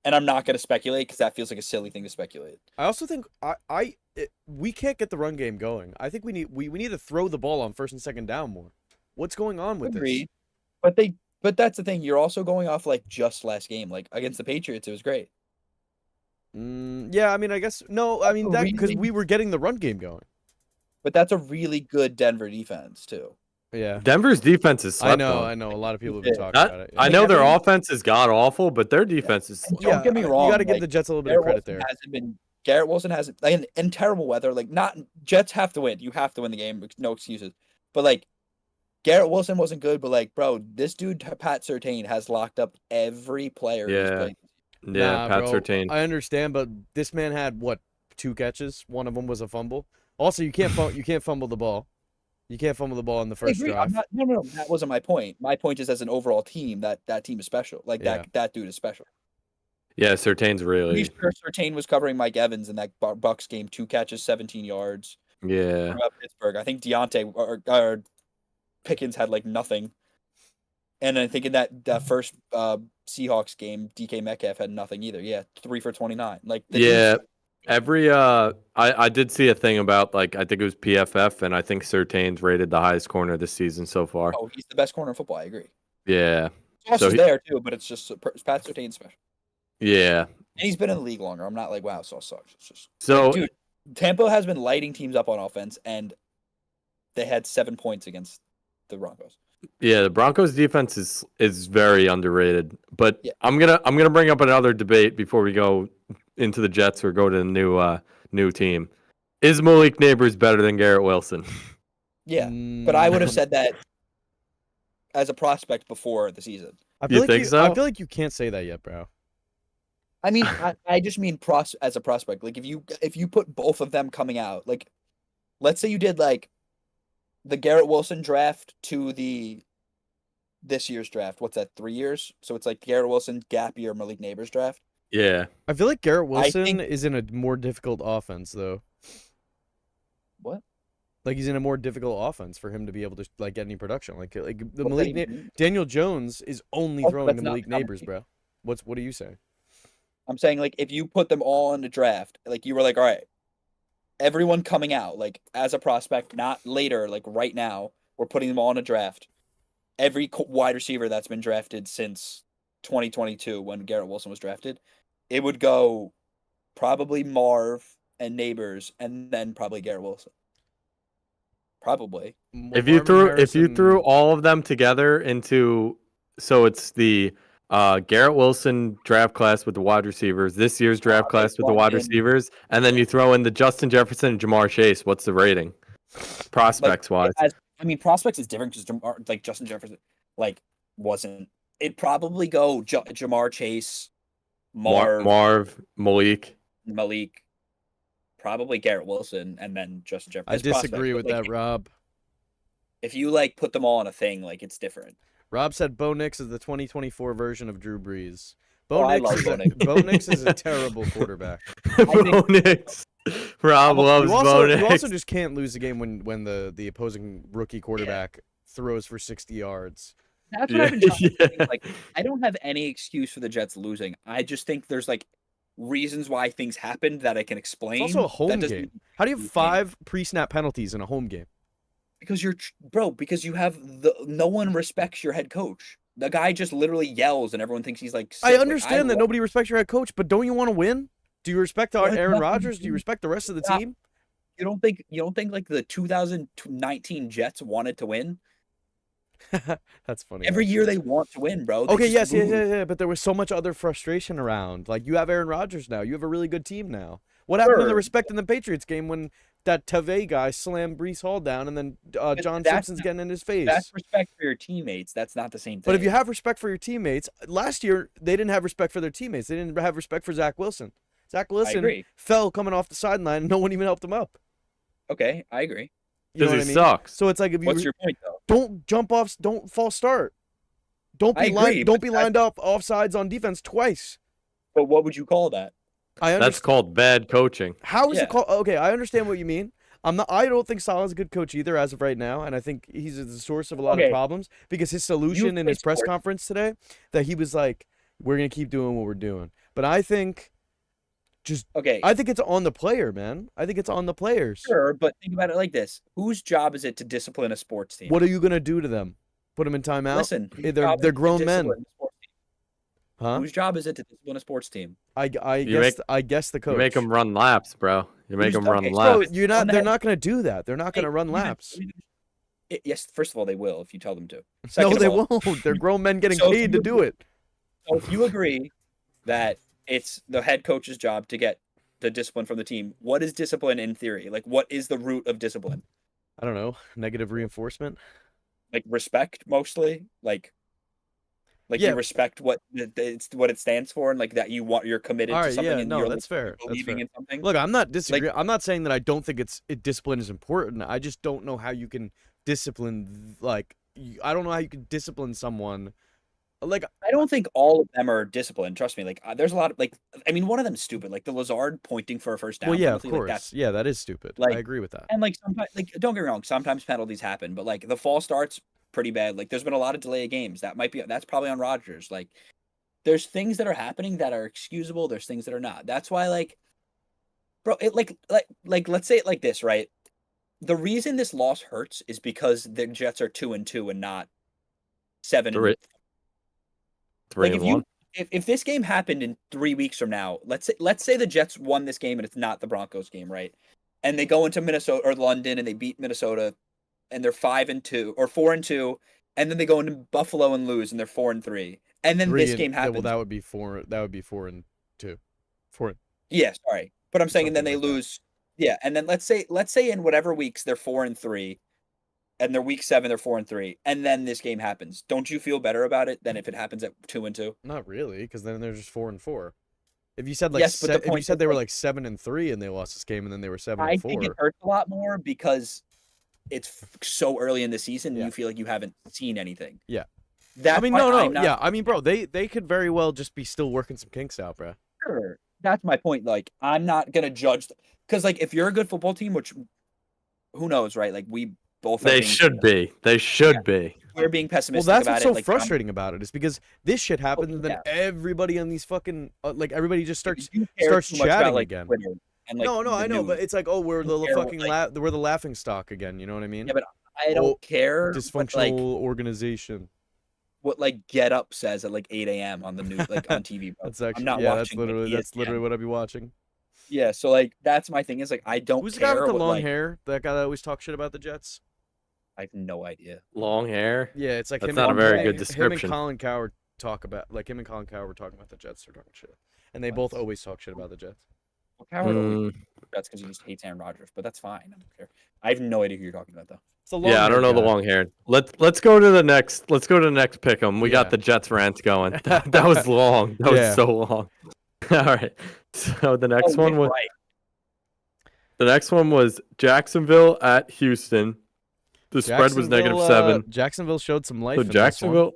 and I'm not gonna speculate because that feels like a silly thing to speculate. I also think we can't get the run game going. I think we need to throw the ball on first and second down more. What's going on with Agreed. But that's the thing. You're also going off like just last game. Like against the Patriots, it was great. this? Yeah, I mean, I guess no. I mean that because Really? we were getting the run game going. But that's a really good Denver defense too. Yeah, Denver's defense is slept on. I know. A lot of people have been Yeah. talking about it. I know their offense is god awful, but their defense is. And don't get me wrong. You got to give like, the Jets a little bit of credit there. Garrett Wilson hasn't like in terrible weather. Like not Jets have to win. You have to win the game. No excuses. But like Garrett Wilson wasn't good. But like, bro, this dude Pat Surtain has locked up every player. He's Yeah. played. Yeah, Nah, Pat bro, Surtain. I understand, but this man had what 2 catches? One of them was a fumble. Also, you can't fumble the ball. You can't fumble the ball in the first I agree. drive. No. That wasn't my point. My point is, as an overall team, that team is special. Like Yeah. that dude is special. Yeah, Surtain's really. Pretty sure Surtain was covering Mike Evans in that Bucks game. 2 catches, 17 yards. Yeah. Pittsburgh. I think Deontay or Pickens had like nothing. And I think in that first Seahawks game, DK Metcalf had nothing either. Yeah, 3 for 29. Like Yeah. Every I did see a thing about like I think it was PFF and I think Surtain's rated the highest corner this season so far. Oh, he's the best corner in football. I agree. Yeah. Sauce is there too, but it's just Pat Surtain's special. Yeah. And he's been in the league longer. I'm not like, wow, Sauce sucks. It's just So like, dude, Tampa has been lighting teams up on offense, and they had 7 points against the Broncos. yeah, the Broncos defense is very underrated. But Yeah. I'm gonna bring up another debate before we go into the Jets or go to the new team. Is Malik Neighbors better than Garrett Wilson? Yeah, but I would have said that as a prospect before the season. I feel You think so? I feel like you can't say that yet, bro. I mean, I just mean as a prospect. Like if you put both of them coming out, like let's say you did like the Garrett Wilson draft to this year's draft. What's that? 3 years? So it's like Garrett Wilson, gap year, Malik Neighbors draft. Yeah. I feel like Garrett Wilson think- is in a more difficult offense though. What? Like he's in a more difficult offense for him to be able to like get any production. Like the What do Malik you mean? Daniel Jones is only Oh, throwing that's to not Malik the conversation. Neighbors, bro. What are you saying? I'm saying like if you put them all in the draft, like you were like, all right, everyone coming out, like as a prospect, not later, like right now, we're putting them all in a draft. Every wide receiver that's been drafted since 2022 when Garrett Wilson was drafted, it would go probably Marv and Neighbors and then probably Garrett Wilson. Probably. If you threw all of them together into so it's the Garrett Wilson draft class with the wide receivers, this year's draft class with the wide receivers, and then you throw in the Justin Jefferson and Jamar Chase, what's the rating? Prospects wise. Prospects is different because like Justin Jefferson like wasn't. It'd probably go Jamar Chase, Marv, Malik. Probably Garrett Wilson, and then Justin Jefferson. I disagree with that, Rob. If you like put them all on a thing, like it's different. Rob said Bo Nix is the 2024 version of Drew Brees. I Bo love Bo Nix. Bo Nix is a terrible quarterback. Bo Nix. Rob loves Bo Nix. You also just can't lose the game when the opposing rookie quarterback throws for 60 yards. That's what I've been trying to think. Like, I don't have any excuse for the Jets losing. I just think there's like reasons why things happened that I can explain. It's also a home That doesn't- game. How do you have 5 pre-snap penalties in a home game? Because because you have no one respects your head coach. The guy just literally yells and everyone thinks he's like sick. I Like, understand that nobody respects your head coach, but don't you want to win? Do you respect Well, Aaron nothing Rodgers? to Do you do. respect the rest of the Yeah. team? You don't think like the 2019 Jets wanted to win? That's funny. Every year they want to win, bro. They Okay, just yes, lose. yeah, but there was so much other frustration around. Like, you have Aaron Rodgers now. You have a really good team now. What happened to the Sure. respect in the Patriots game when that Tavay guy slammed Brees Hall down and then John that's Simpson's not- getting in his face? That's respect for your teammates. That's not the same thing. But if you have respect for your teammates, last year they didn't have respect for their teammates. They didn't have respect for Zach Wilson. Zach I Wilson agree. fell coming off the sideline. No one even helped him up. Okay, I agree. You know Because what I he mean? sucks. So it's like, if you What's your point, though? don't jump off, don't false start. Don't I be lined, agree, don't but be lined up offsides on defense twice. But what would you call that? I That's understand. called bad coaching. How is Yeah. it called? Okay, I understand what you mean. I don't think Salah's a good coach either as of right now, and I think he's the source of a lot of Okay. problems because his solution in play his press sports. conference today, that he was like, "We're gonna keep doing what we're doing." But I think Okay, it's on the player, man. I think it's on the players. sure, but think about it like this: whose job is it to discipline a sports team? What are you gonna do to them? Put them in timeout? Listen, whose they're job is it to grown men. discipline a sports team? Huh? Whose job is it to discipline a sports team? I guess the coach. You make them run laps, bro. You make Who's- them run okay, so laps. So you're not. on They're that- not gonna do that. They're not gonna run Hey, even- laps. Yes, first of all, they will if you tell them to. No, Second of they all, won't. They're grown men getting So if paid to you- do it. So if you agree that it's the head coach's job to get the discipline from the team, what is discipline in theory? Like, what is the root of discipline? I don't know. Negative reinforcement. Like respect, mostly. Like Yeah. you respect what it's what it stands for, and like that you're committed All to right, something. yeah, and no, you're that's fair. That's believing fair. in something. Look, I'm not disagreeing. I'm not saying that I don't think discipline is important. I just don't know how you can discipline. I don't know how you can discipline someone. Like, I don't think all of them are disciplined. Trust me. Like, there's a lot of one of them's stupid. Like the Lazard pointing for a first down. well, yeah, of penalty, like, course, that's yeah, that is stupid. like- I agree with that. And like sometimes, like don't get me wrong, sometimes penalties happen, but like the false starts pretty bad. Like there's been a lot of delay of games. That's probably on Rodgers. Like there's things that are happening that are excusable. There's things that are not. That's why bro, it like let's say it like this, right? The reason this loss hurts is because the Jets are 2-2 and not 7. Three Like and one. if this game happened in 3 weeks from now, let's say the Jets won this game and it's not the Broncos game, right? And they go into Minnesota or London and they beat Minnesota and they're 5-2 or 4-2, and then they go into Buffalo and lose and they're 4-3. And then this game happens. Well, that would be 4. That would be 4-2. 4. Yeah, sorry. But I'm saying and then they Something like that. lose. Yeah, and then let's say in whatever weeks they're 4-3 and they're week 7 they're 4-3 and then this game happens. Don't you feel better about it than if it happens at 2-2? Not really, because then they're just 4-4. If you said Yes, but the if you point said is, they were like- like 7-3 and they lost this game and then they were 7-4. I think it hurts a lot more because it's so early in the season and Yeah. you feel like you haven't seen anything. Yeah. That's I mean, why no, I'm not yeah. I mean, bro, they could very well just be still working some kinks out, bro. sure. That's my point. Like, I'm not gonna judge because, like, if you're a good football team, which who knows, right? Like, we both They should be. They should be. We're being Well, pessimistic that's about what's it. so Like, frustrating about it is because this shit happens and then yeah. everybody on these fucking everybody just starts. you care starts too much chatting about, like, again. Twitter and, like, No, the I know, but news. it's like, oh, we're the care what, fucking like- we're the laughing stock again. You know what I mean? Yeah, but I don't care Dysfunctional what, like, organization. what like Get Up says at like 8 a.m. on the news, like on TV. Bro. That's actually I'm not yeah. watching. That's like, literally ESPN. what I'd be watching. Yeah, so like that's my thing is like I don't Who's the care guy with the what, long like, hair? That guy that always talks shit about the Jets. I have no idea. Long hair. Yeah, it's like That's him. not a and- very Hey, good him description. Him and Colin Coward talk about him and Colin Coward were talking about the Jets. They're talking shit, and they both always talk shit about the Jets. Well, Coward always Mm, that's because he just hates Aaron Rodgers, but that's fine. I don't care. I have no idea who you're talking about though. It's the yeah, I don't know the long hair. Let's go to the next. Let's go to the next pick 'em. We Yeah. got the Jets rant going. That was long. That Yeah. was so long. All right. So the next Oh, one Nick was Wright. the next one was Jacksonville at Houston. The spread was -7. Jacksonville showed some life. So in this one.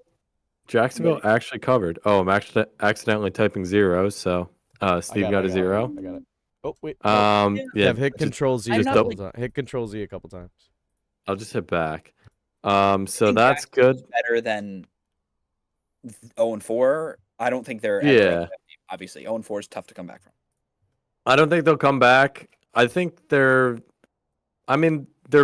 Jacksonville actually covered. Oh, I'm actually accidentally typing zeros. So Steve got a zero. I got it. Oh wait. Yeah, Dev, hit just- Control Z. I'm a not, couple like- times. Hit Control Z a couple times. I'll just hit back. So I think that's good. Jacksonville's better than 0-4. I don't think they're Yeah. obviously 0-4 is tough to come back from. I don't think they'll come back. I think they're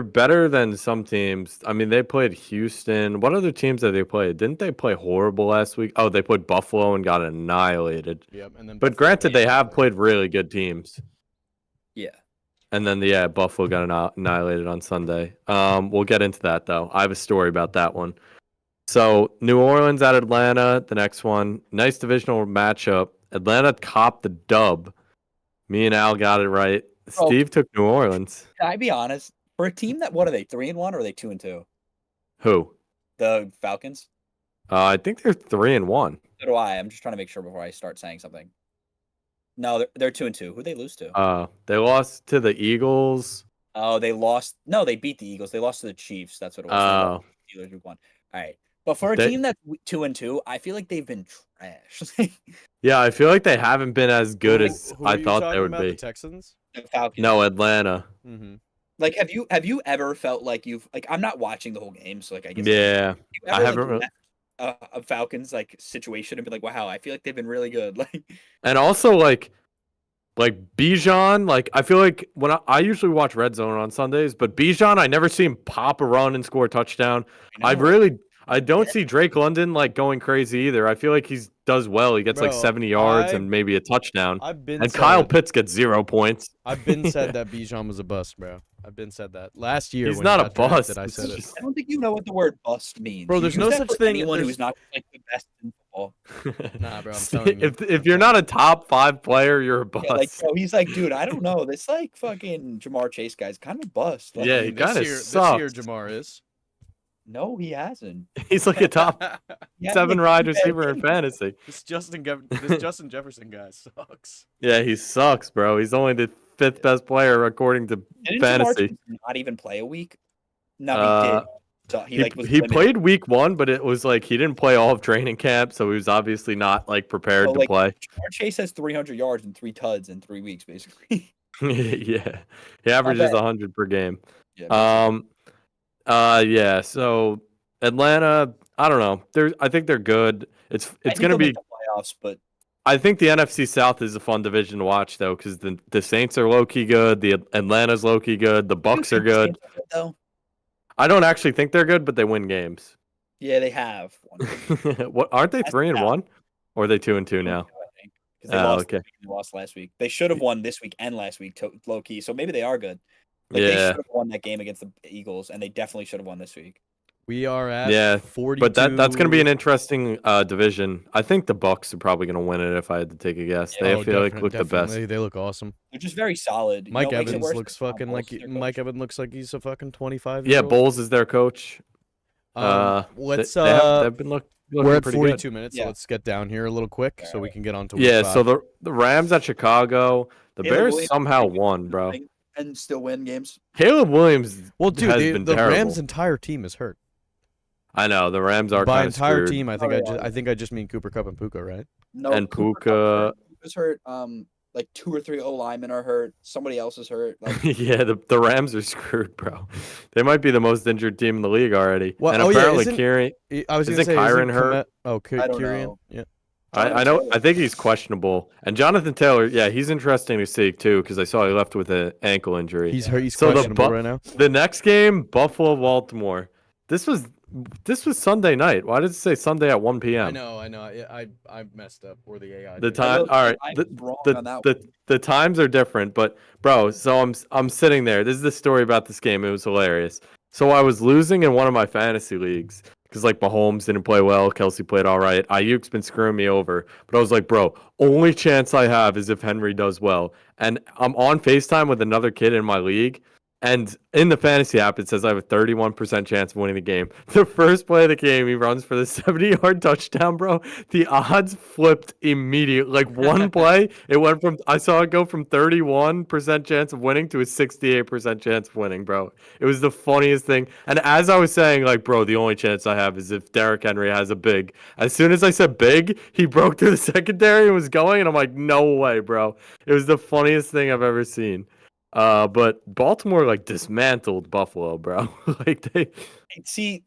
better than some teams. I mean, they played Houston. What other teams did they play? Didn't they play horrible last week? Oh, they played Buffalo and got annihilated. Yep. And then. But granted, they have played really good teams. Yeah. And then, Buffalo got annihilated on Sunday. We'll get into that, though. I have a story about that one. So New Orleans at Atlanta, the next one. Nice divisional matchup. Atlanta copped the dub. Me and Al got it right. Bro. Steve took New Orleans. Can I be honest? For a team that, what are they, 3-1 or are they 2-2? Who? The Falcons? I think they're 3-1. So do I. I'm just trying to make sure before I start saying something. No, they're 2-2. Who'd they lose to? They lost to the Eagles. Oh, they lost. No, they beat the Eagles. They lost to the Chiefs. That's what it was. Steelers week 1. All right. But for a team that's 2-2, I feel like they've been trash. Yeah, I feel like they haven't been as good as I thought they would be. The Texans? The Falcons. No, Atlanta. Mm-hmm. Like, have you ever felt like you've like? I'm not watching the whole game, so like I guess. Yeah, I haven't. Like, a Falcons like situation and be like, wow, I feel like they've been really good. Like, and also like Bijan, like I feel like when I usually watch Red Zone on Sundays, but Bijan, I never see him pop a run and score a touchdown. I don't see Drake London like going crazy either. I feel like he does well. He gets like 70 yards and maybe a touchdown. Kyle Pitts gets 0 points. I've been said that Bijan was a bust, bro. I've been said that last year. He's not a bust. I said it. I don't think you know what the word bust means. Bro, there's no such thing. Anyone who's not like the best in football. Nah, bro, I'm telling you. If you're not a top 5 player, you're a bust. Yeah, like, bro, he's like, dude, I don't know. This like fucking Jamar Chase guy's kind of a bust. Like, yeah, he kind of sucks. This year, Jamar is. No, he hasn't. He's like a top 7 wide receiver in fantasy. This Justin Jefferson guy sucks. Yeah, he sucks, bro. He's only the 5th best player according to fantasy. Did not even play a week? No, he did. So he played week 1, but it was like he didn't play all of training camp, so he was obviously not like prepared to play. Jamar Chase has 300 yards and 3 tuds in 3 weeks, basically. Yeah, he averages 100 per game. Yeah, yeah. So Atlanta, I don't know. I think they're good. It's gonna be playoffs, but I think the NFC South is a fun division to watch though, because the Saints are low key good, the Atlanta's low key good, the Bucks are good. I don't actually think they're good, but they win games. Yeah, they have. What aren't they 3-1, or are they 2-2 now? They lost last week. They should have won this week and last week, low key. So maybe they are good. Like, they should have won that game against the Eagles, and they definitely should have won this week. We are at 42. But that's going to be an interesting division. I think the Bucks are probably going to win it if I had to take a guess. Yeah, they feel like look the best. They look awesome. They're just very solid. Mike Evans looks fucking like Mike Evans looks like he's a fucking 25. Yeah, Bowles is their coach. Let's they've been looking we're at pretty 42 good. minutes, so let's get down here a little quick so we can get on to Yeah, five. so the Rams at Chicago, the Bears somehow won, bro. And still win games. Caleb Williams well, dude, has been the terrible. Rams' entire team is hurt. I know the Rams are by kind of entire screwed. team. I think I just mean Cooper Kupp and Puka, right? No, and Puka is hurt. Like 2 or 3 O linemen are hurt. Somebody else is hurt. Like, yeah, the Rams are screwed, bro. They might be the most injured team in the league already. Well, and apparently, Kyren. I was isn't Kyren hurt? Kyren. Yeah. I know. I think he's questionable. And Jonathan Taylor, yeah, he's interesting to see too because I saw he left with an ankle injury. He's questionable right now. The next game, Buffalo, Baltimore. This was Sunday night. Why did it say Sunday at 1 p.m.? I know. I messed up. Or the AI. The time. All right. The times are different, but bro. So I'm sitting there. This is the story about this game. It was hilarious. So I was losing in one of my fantasy leagues because like Mahomes didn't play well. Kelsey played all right. Ayuk's been screwing me over. But I was like, bro, only chance I have is if Henry does well. And I'm on FaceTime with another kid in my league. And in the fantasy app, it says I have a 31% chance of winning the game. The first play of the game, he runs for the 70-yard touchdown, bro. The odds flipped immediately. Like one play, I saw it go from 31% chance of winning to a 68% chance of winning, bro. It was the funniest thing. And as I was saying, like, bro, the only chance I have is if Derrick Henry has a big. As soon as I said big, he broke through the secondary and was going. And I'm like, no way, bro. It was the funniest thing I've ever seen. But Baltimore like dismantled Buffalo, bro. Like they see.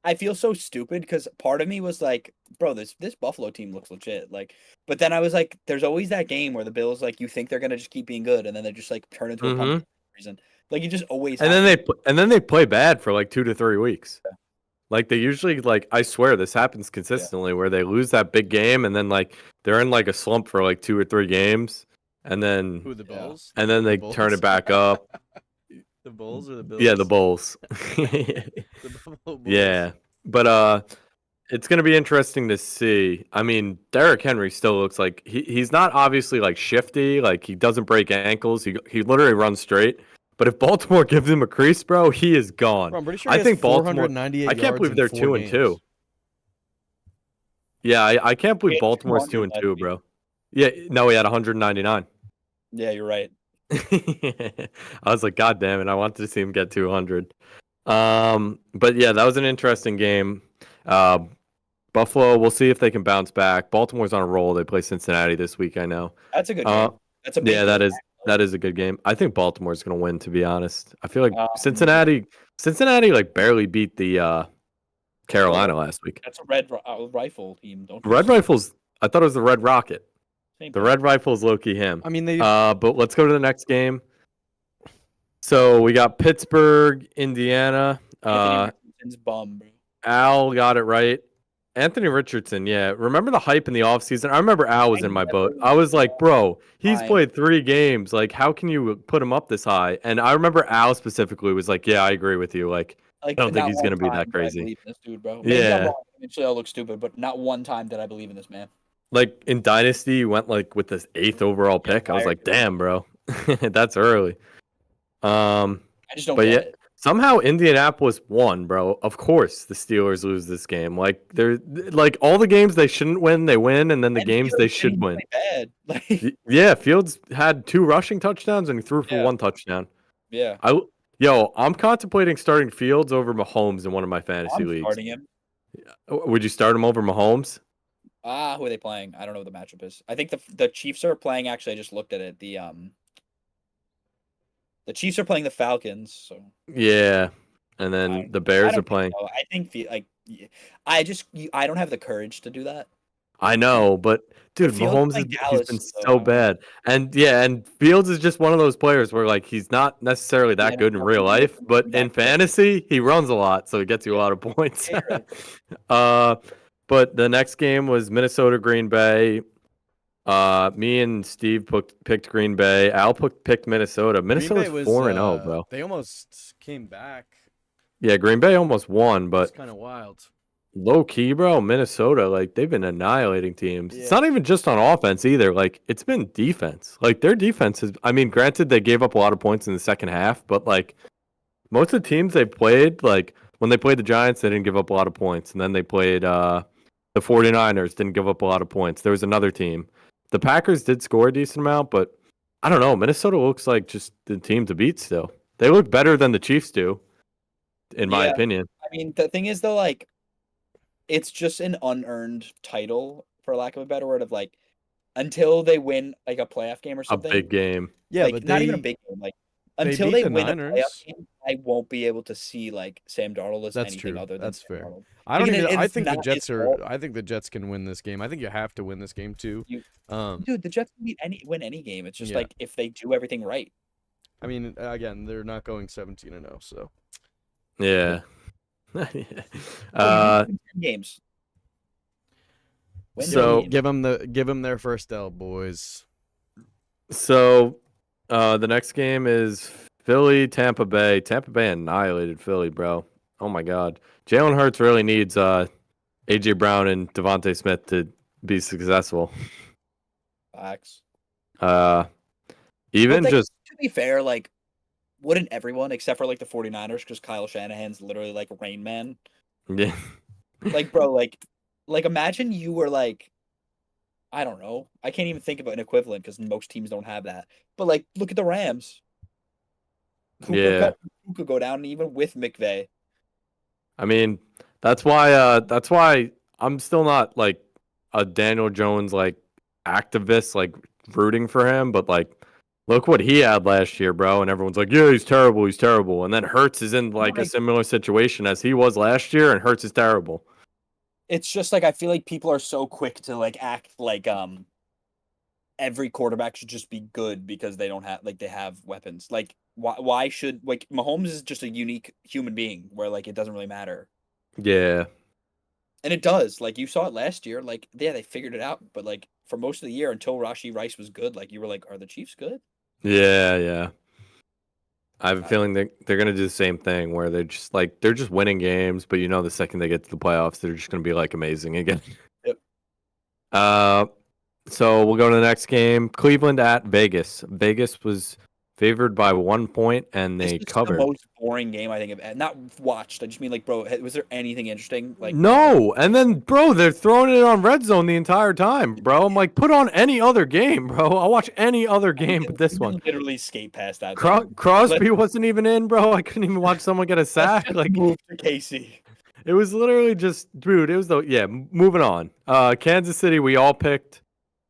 I feel so stupid because part of me was like, bro, this Buffalo team looks legit. Like, but then I was like, there's always that game where the Bills like you think they're gonna just keep being good and then they just like turn into a pumpkin for some reason. Like you just always. And then they play bad for like 2 to 3 weeks. Yeah. Like they usually like I swear this happens consistently where they lose that big game and then like they're in like a slump for like 2 or 3 games. And then the Bulls? And then they turn it back up. The Bulls or the Bills? Yeah, the Bulls. The Bulls. Yeah. But It's going to be interesting to see. I mean, Derrick Henry still looks like he's not obviously like shifty, like he doesn't break ankles. He literally runs straight. But if Baltimore gives him a crease, bro, he is gone. Bro, I'm pretty sure I he think has Baltimore. 498 I can't yards believe in they're 4 2-2. games. Yeah, I can't believe He had Baltimore's 200 last 2-2, bro. Yeah, no, he had 199. Yeah, you're right. I was like, God damn it! I wanted to see him get 200. But yeah, that was an interesting game. Buffalo, we'll see if they can bounce back. Baltimore's on a roll. They play Cincinnati this week, I know. That's a good game. That's a big Yeah, game. that is a good game. I think Baltimore's gonna win, to be honest. I feel like Um, Cincinnati like barely beat the Carolina last week. That's a rifle team. Don't you Red say- Rifles. I thought it was the Red Rocket. Same The thing. Red Rifles low-key him. I mean, they But let's go to the next game. So we got Pittsburgh, Indiana. Anthony Richardson's bum, bro. Al got it right. Anthony Richardson, yeah. Remember the hype in the offseason? I remember Al was in my boat. I was like, bro, he's Fine. played 3 games. Like, how can you put him up this high? And I remember Al specifically was like, yeah, I agree with you. Like, Like, I don't think not he's one gonna be time that did I crazy. believe in this dude, bro. Maybe I'm Yeah. wrong. Eventually, I'll look stupid, but not one time did I believe in this man. like in Dynasty, you went like with this 8th overall pick. I was like, damn, bro. That's early. I just don't But get yeah, it. somehow Indianapolis won, bro. Of course, the Steelers lose this game. Like they're like all the games they shouldn't win, they win, and then the And games Fields they didn't should even win. play Bad. Like, Yeah, Fields had 2 rushing touchdowns and he threw for Yeah. 1 touchdown. yeah. I'm contemplating starting Fields over Mahomes in one of my fantasy I'm leagues. starting him. Would you start him over Mahomes? Who are they playing? I don't know what the matchup is. I think the Chiefs are playing. Actually, I just looked at it. The Chiefs are playing the Falcons. So Yeah, and then the I Bears don't are playing. think so. I think I don't have the courage to do that. I know, but dude, Fields Mahomes playing he's Dallas, been so so bad, and yeah, and Fields is just one of those players where like he's not necessarily that Yeah, good in no, real he's life, not but that in good. fantasy he runs a lot, so he gets you a lot of points. Yeah, you're right. But the next game was Minnesota Green Bay. Me and Steve picked Green Bay. Al picked Minnesota. Minnesota's 4-0, bro. They almost came back. Yeah, Green Bay almost won, It's but kind of wild. low key, bro, Minnesota, like they've been annihilating teams. It's Yeah. not even just on offense either. Like it's been defense. Like their defense is. I mean, granted they gave up a lot of points in the second half, but like most of the teams they played, like when they played the Giants, they didn't give up a lot of points, and then they played the 49ers, didn't give up a lot of points. There was another team. The Packers did score a decent amount, but I don't know. Minnesota looks like just the team to beat still. They look better than the Chiefs do, in my Yeah. opinion. I mean, the thing is though, like, it's just an unearned title, for lack of a better word, of like until they win like a playoff game or A something. big game. Yeah, like but not they even a big game. Like they until beat they the win a Niners. playoff game, I won't be able to see like Sam Darnold as That's anything true. other than That's Sam fair. Darnold. I don't Because even. I it's think the not Jets his are. fault. I think the Jets can win this game. I think you have to win this game too. Dude, the Jets can win any game. It's just Yeah. like if they do everything right. I mean, again, they're not going 17-0, so Yeah. Oh, you win 10 games. Win 10 So- games. give them their first L, boys. So the next game is Philly, Tampa Bay. Tampa Bay annihilated Philly, bro. Oh my God. Jalen Hurts really needs AJ Brown and Devontae Smith to be successful. Facts. Even But, like, just to be fair, like, wouldn't everyone except for like the 49ers, because Kyle Shanahan's literally like Rain Man? yeah. Like, bro, like imagine you were like, I don't know. I can't even think of an equivalent because most teams don't have that. But like, look at the Rams. Yeah. Who could go down even with McVay? I mean, that's why I'm still not like a Daniel Jones like activist like rooting for him, but like look what he had last year, bro, and everyone's like, "Yeah, he's terrible." And then Hurts is in like a Right. similar situation as he was last year, and Hurts is terrible. It's just like I feel like people are so quick to like act like every quarterback should just be good because they don't have they have weapons. Like why should like Mahomes is just a unique human being where like it doesn't really matter. Yeah. And it does. Like you saw it last year. Like yeah, they figured it out, but like for most of the year until Rashee Rice was good, like you were like, are the Chiefs good? Yeah, yeah. I have a feeling they're gonna do the same thing where they're just winning games, but the second they get to the playoffs, they're just gonna be like amazing again. Yep. So we'll go to the next game. Cleveland at Vegas. Vegas was favored by 1 point, and they covered. The most boring game I think I've not watched. I just mean, like, bro, was there anything interesting? Like, no, and then, bro, they're throwing it on Red Zone the entire time, bro. I'm like, put on any other game, bro. I'll watch any other game but this one. Literally skate past that. Crosby wasn't even in, bro. I couldn't even watch someone get a sack. Like, move to Casey. It was literally just, dude. It was moving on. Kansas City, we all picked.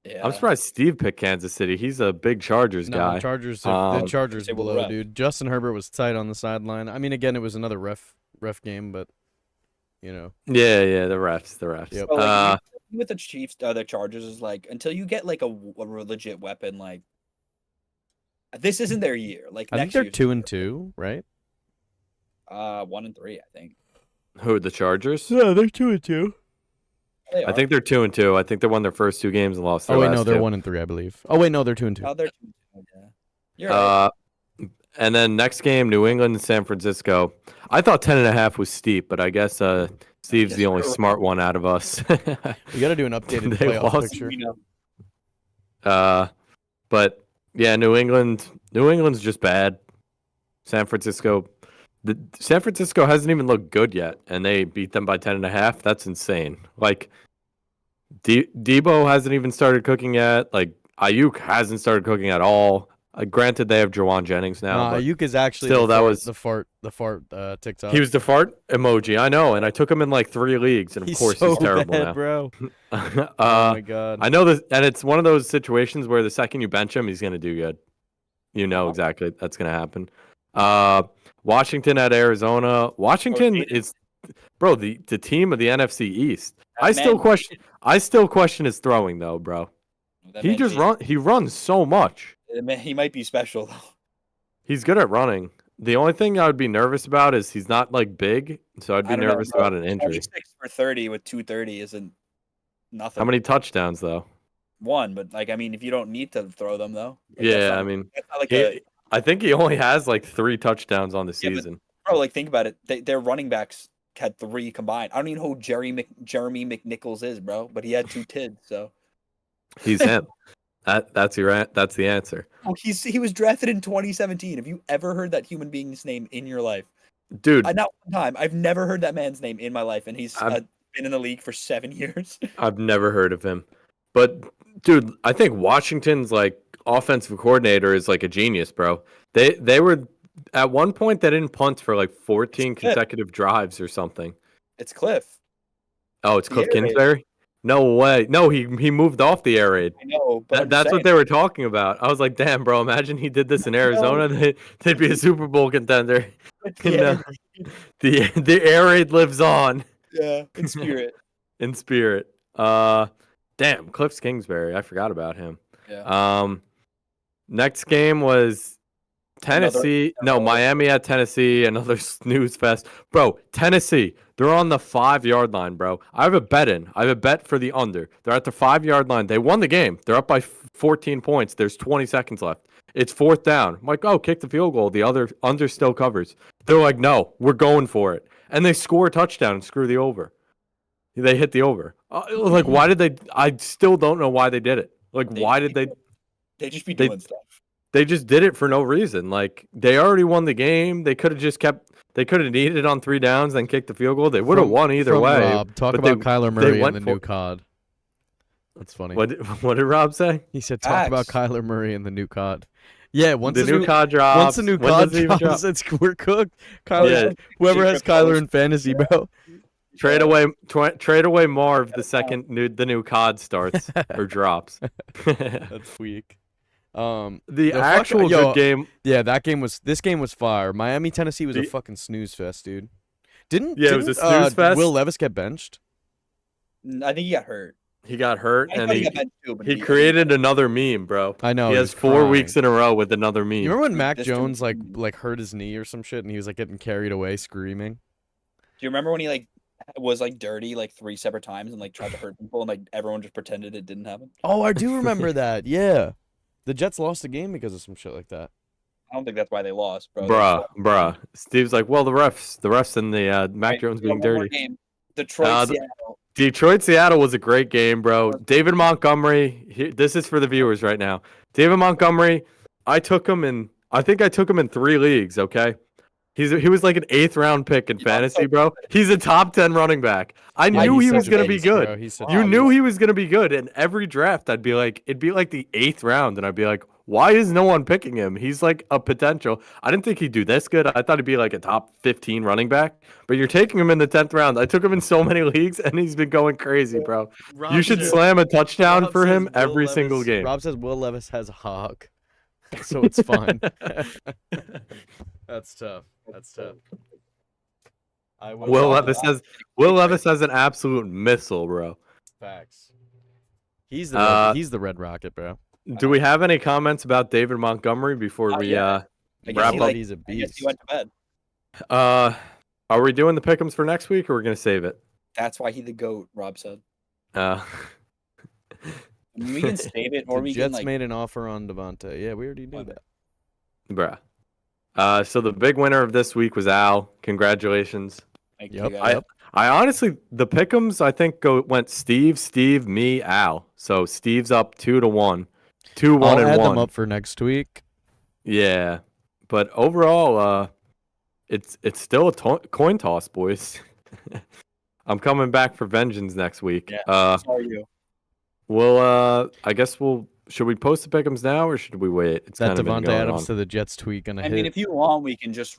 Yeah. I'm surprised Steve picked Kansas City. He's a big Chargers guy. The Chargers below, dude. Justin Herbert was tight on the sideline. I mean, again, it was another ref game, but Yeah, the refs. Yep. So, with the Chiefs, the Chargers is like, until you get like a legit weapon, like, this isn't their year. Like, I think they're 2-2, right? 1-3, I think. Who, the Chargers? Yeah, they're 2-2. I think they're 2-2. I think they won their first 2 games and lost their last they're 2. 1-3, I believe. Oh wait, no, they're 2-2. Oh, they're 2-2. Yeah. You're right. And then next game, New England and San Francisco. I thought 10.5 was steep, but I guess Steve's the only smart one out of us. We got to do an updated playoff picture. But yeah, New England's just bad. San Francisco hasn't even looked good yet, and they beat them by 10.5. That's insane. Like, Debo hasn't even started cooking yet. Like, Ayuk hasn't started cooking at all. Granted, they have Jawan Jennings now. Ayuk is actually still the fart TikTok. He was the fart emoji. I know, and I took him in like 3 leagues, and of course he's terrible bad, now, bro. Oh my god. I know this, and it's one of those situations where the second you bench him, he's gonna do good. You know exactly that's gonna happen. Washington at Arizona. Washington is, bro, the team of the NFC East. I still question his throwing though, bro. He runs so much. He might be special though. He's good at running. The only thing I would be nervous about is he's not like big, so I'd be nervous about an injury. 6 for 30 with 230 isn't nothing. How many touchdowns though? 1, but like, I mean, if you don't need to throw them though. Yeah, I mean, I think he only has like 3 touchdowns on the season. Bro, like, think about it. Their running backs had 3 combined. I don't even know who Jeremy McNichols is, bro, but he had 2 kids, so. He's him. That's the answer. Oh, he was drafted in 2017. Have you ever heard that human being's name in your life? Dude. Not one time. I've never heard that man's name in my life, and he's been in the league for 7 years. I've never heard of him. But, dude, I think Washington's, like, offensive coordinator is, like, a genius, bro. They were, at one point, they didn't punt for, like, 14 consecutive drives or something. It's Cliff. Oh, it's Cliff Kingsbury? No way. No, he moved off the air raid. I know, but that's what they were talking about. I was like, damn, bro, imagine he did this in Arizona. They'd be a Super Bowl contender. The air raid lives on. Yeah, in spirit. In spirit. Damn, Cliff Kingsbury. I forgot about him. Yeah. Next game was Tennessee. Miami at Tennessee. Another snooze fest. Bro, Tennessee. They're on the 5-yard line, bro. I have a bet for the under. They're at the 5-yard line. They won the game. They're up by 14 points. There's 20 seconds left. It's 4th down. I'm like, oh, kick the field goal. The other under still covers. They're like, no, we're going for it. And they score a touchdown and screw the over. They hit the over. Like, why did they? I still don't know why they did it. Like, why did they? They just be doing stuff. They just did it for no reason. Like, they already won the game. They could have just kept. They could have needed it on 3 downs, then kicked the field goal. They would have won either way. Rob, talk about Kyler Murray and the new COD. That's funny. What did Rob say? He said, talk about Kyler Murray and the new COD. Yeah, once the new COD drops. Once the new COD drops, we're cooked. Kyler, whoever has Kyler in fantasy, bro. Trade away Marv the second the new COD starts or drops. That's weak. The actual good game. Yeah, this game was fire. Miami, Tennessee was a fucking snooze fest, dude. It was a snooze fest. Will Levis get benched? I think he got hurt. He got hurt, and he created another meme, bro. I know. He has 4 weeks in a row with another meme. You remember when Mac Jones like hurt his knee or some shit, and he was like getting carried away screaming? Do you remember when he was dirty 3 separate times and tried to hurt people and everyone just pretended it didn't happen? Oh, I do remember that. Yeah. The Jets lost the game because of some shit like that. I don't think that's why they lost, bro. Bruh. Steve's like, well, the refs and the Mac Right, Jones we got being one more dirty. game. Detroit, Seattle. Detroit-Seattle was a great game, bro. David Montgomery. This is for the viewers right now. David Montgomery. I think I took him in 3 leagues. Okay, he was like an 8th round pick in fantasy, bro. He's a top 10 running back. I knew he was gonna be good. You knew he was gonna be good. And every draft, I'd be like, it'd be like the 8th round, and I'd be like, why is no one picking him? He's like a potential. I didn't think he'd do this good. I thought he'd be like a top 15 running back. But you're taking him in the 10th round. I took him in so many leagues, and he's been going crazy, bro. You should slam a touchdown for him every single game. Rob says Will Levis has a hog, so it's fine. That's tough. Will Levis has an absolute missile, bro. Facts. He's the Red Rocket, bro. Do we have any comments about David Montgomery before we wrap up? He's a I guess beast. he went to bed. Are we doing the pick'ems for next week, or we're gonna save it? That's why he the GOAT, Rob said. Uh, I mean, we can save it, or The we Jets can like. made an offer on Devontae. Yeah, we already knew that. bruh. So the big winner of this week was Al. Congratulations. Like, Yep. you guys- I honestly, the pick'ems I think went Steve, me, Al. So Steve's up 2-1, 2-1 I'll and add 1. them up for next week. Yeah, but overall, it's still a coin toss, boys. I'm coming back for vengeance next week. Yeah. So are you. I guess should we post the pick'ems now or should we wait? It's That kind of been Devontae going Adams on. to the Jets tweet gonna I hit. mean, if you want, we can just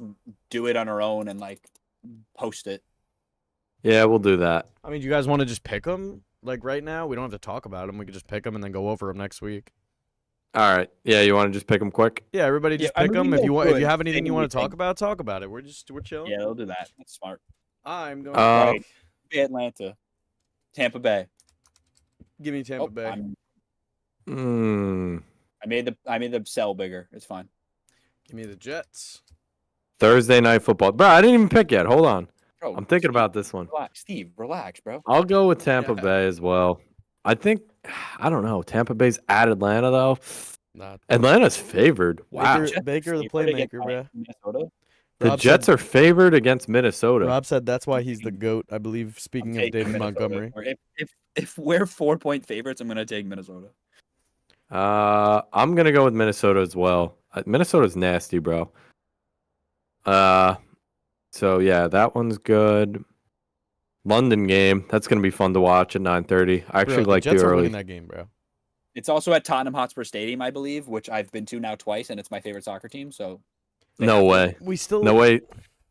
do it on our own and like post it. Yeah, we'll do that. I mean, do you guys want to just pick them like right now? We don't have to talk about them. We could just pick them and then go over them next week. All right. Yeah, you want to just pick them quick? Yeah, everybody just I pick mean, them. we If you go want, through if you it, have anything maybe you we want to think- talk about it. We're chilling. Yeah, they'll do that. That's smart. I'm going. Uh, Atlanta, Tampa Bay. Give me Tampa Oh, Bay. I made the cell bigger. It's fine. Give me the Jets. Thursday night football. Bro, I didn't even pick yet. Hold on. Bro, I'm thinking Steve, about this one. relax, bro. I'll go with Tampa Yeah. Bay as well. I don't know. Tampa Bay's at Atlanta, though. Not Atlanta's favored. Wow. Baker the Steve, what did they get playmaker, bro. Minnesota? The Rob Jets said- are favored against Minnesota. Rob said that's why he's the GOAT. I believe. Speaking of Taking David Minnesota. Montgomery. Or if we're 4-point favorites, I'm gonna take Minnesota. I'm going to go with Minnesota as well. Minnesota's nasty, bro. So, yeah, that one's good. London game. That's going to be fun to watch at 9:30. I actually Bro, like the the Jets are early. winning that game, bro. It's also at Tottenham Hotspur Stadium, I believe, which I've been to now twice, and it's my favorite soccer team. So No way. We still No way.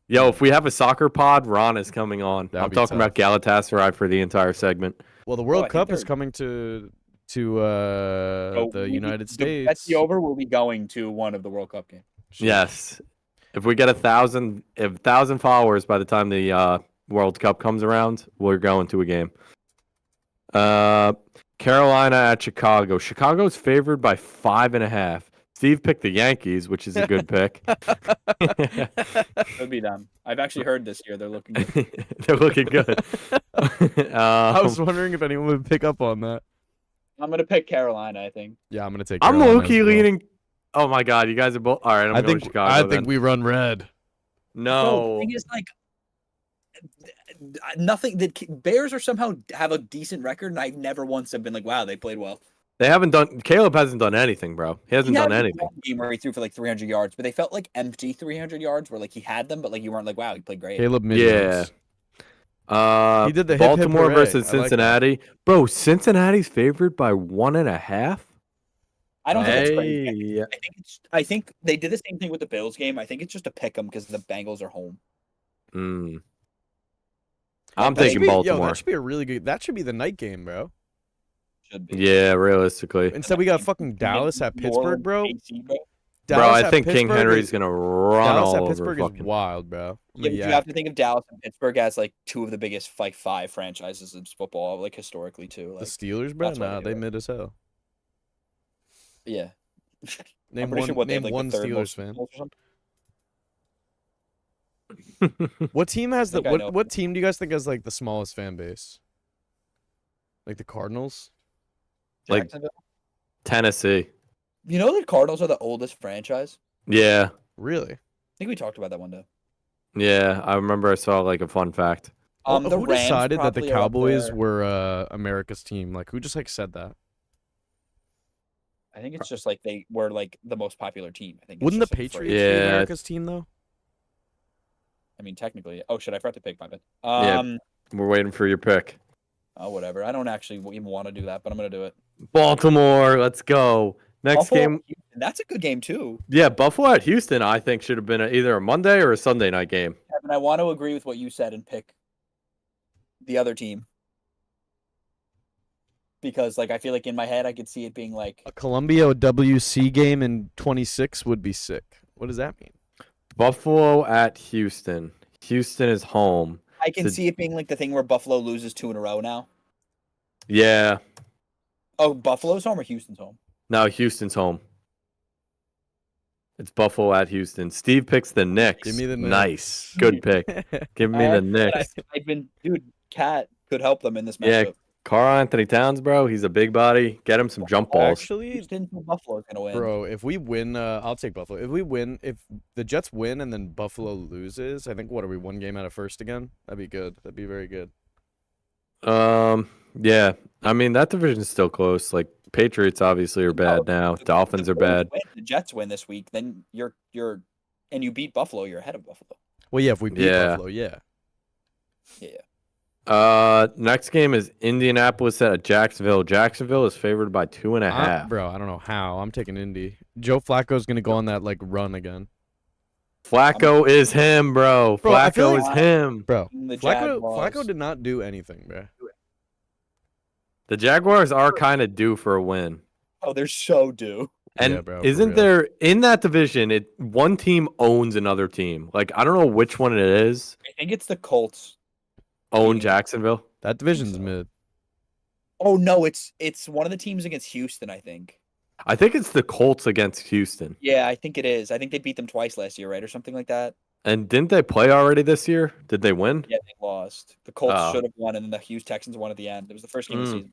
Yo, if we have a soccer pod, Ron is coming on. That'd I'm be talking about Galatasaray for the entire segment. Well, the World I think Cup is they're- coming to So the United That's States. the over. We'll be going to one of the World Cup games. Yes. If we get 1,000 followers by the time the World Cup comes around, we're going to a game. Carolina at Chicago. Chicago's favored by 5.5. Steve picked the Yankees, which is a good pick. It'll be them. I've actually heard this year they're looking good. They're looking good. I was wondering if anyone would pick up on that. I'm gonna pick Carolina. I think. Yeah, I'm gonna take. I'm Carolina low-key as well. leaning. Oh my God, you guys are both. All right, I'm going Chicago. I then. think we run red. No. The thing is, like, nothing. The Bears are somehow have a decent record, and I've never once have been like, wow, they played well. They haven't done. Caleb hasn't done anything, bro. He hasn't He done had anything. one game where he threw for like 300 yards, but they felt like empty 300 yards, where like he had them, but like you weren't like, wow, he played great. Caleb Yeah. Millions. He did the hip, hip, Baltimore hooray. versus I like that. Cincinnati. Bro, Cincinnati's favored by 1.5. I don't think it's crazy. Hey, I think they did the same thing with the Bills game. I think it's just a pick 'em because the Bengals are home. I'm That should taking be- Baltimore. Yo, that should be a really good. That should be the night game, bro. Should be. Yeah, realistically. Instead, we got fucking Dallas at New Pittsburgh, Orleans, bro. KC, bro. Bro, Dallas I at think King Pittsburgh Henry's is- gonna run Dallas all at over Pittsburgh is fucking. wild, bro. Yeah, but you have to think of Dallas and Pittsburgh as like two of the biggest like 5 franchises in football, like historically too. The Like, Steelers, bro. that's why Nah, they they do it. mid as hell. yeah. Name pretty one. sure what they have, Name like, one the third Steelers most fan. goals or something. What team has the think I know. what team do you guys think has like the smallest fan base? Like the Cardinals? Like- Jacksonville. Tennessee. You know the Cardinals are the oldest franchise. Yeah, Really? I think we talked about that one day. yeah. I remember I saw like a fun fact. Well, The who Rams decided that the probably are up Cowboys there. were America's team? Like, who just like said that? I think it's just like they were like the most popular team. I think. It's Wouldn't the just, like, a phrase. Patriots be Yeah. America's team though? I mean, technically. Oh shit! I forgot to pick my bed. Yeah. We're waiting for your pick. Oh, whatever. I don't actually even want to do that, but I'm gonna do it. Baltimore, let's go. Next Buffalo, game. Houston, that's a good game too. Yeah, Buffalo at Houston, I think should have been either a Monday or a Sunday night game. Kevin, I want to agree with what you said and pick the other team because, like, I feel like in my head I could see it being like A Columbia WC game in 26 would be sick. What does that mean? Buffalo at Houston. Houston is home. I can see it being like the thing where Buffalo loses 2 in a row now. Yeah. Oh, Buffalo's home or Houston's home? No, Houston's home. It's Buffalo at Houston. Steve picks the Knicks. Give me the Knicks. Nice. Good pick. Give me the Knicks. Dude, Cat could help them in this Yeah, matchup. Karl Anthony Towns, bro. He's a big body. Get him some jump balls. Actually, Houston, Buffalo's gonna win. bro, if we win, I'll take Buffalo. If the Jets win and then Buffalo loses, I think what are we 1 game out of first again? That'd be good. That'd be very good. Yeah. I mean, that division's still close. Like, Patriots obviously are bad now. Dolphins are bad. The Jets win this week, then you're and you beat Buffalo, you're ahead of Buffalo. Well, yeah, if we beat Buffalo, yeah. Next game is Indianapolis at Jacksonville. Jacksonville is favored by 2.5. Bro, I don't know how. I'm taking Indy. Joe Flacco's gonna go on that like run again. Flacco is him, bro. Bro, I feel Flacco like- is him. Bro, The Flacco Jaguars. did not do anything, bro. The Jaguars are kind of due for a win. Oh, they're so due. And Yeah, bro, for isn't real. there in that division? One team owns another team. Like, I don't know which one it is. I think it's the Colts. Own Jacksonville. That division's so. mid. Oh no, it's one of the teams against Houston, I think. I think it's the Colts against Houston. Yeah, I think it is. I think they beat them twice last year, right, or something like that. And didn't they play already this year? Did they win? Yeah, they lost. The Colts Oh. should have won, and then the Houston Texans won at the end. It was the first game of the season.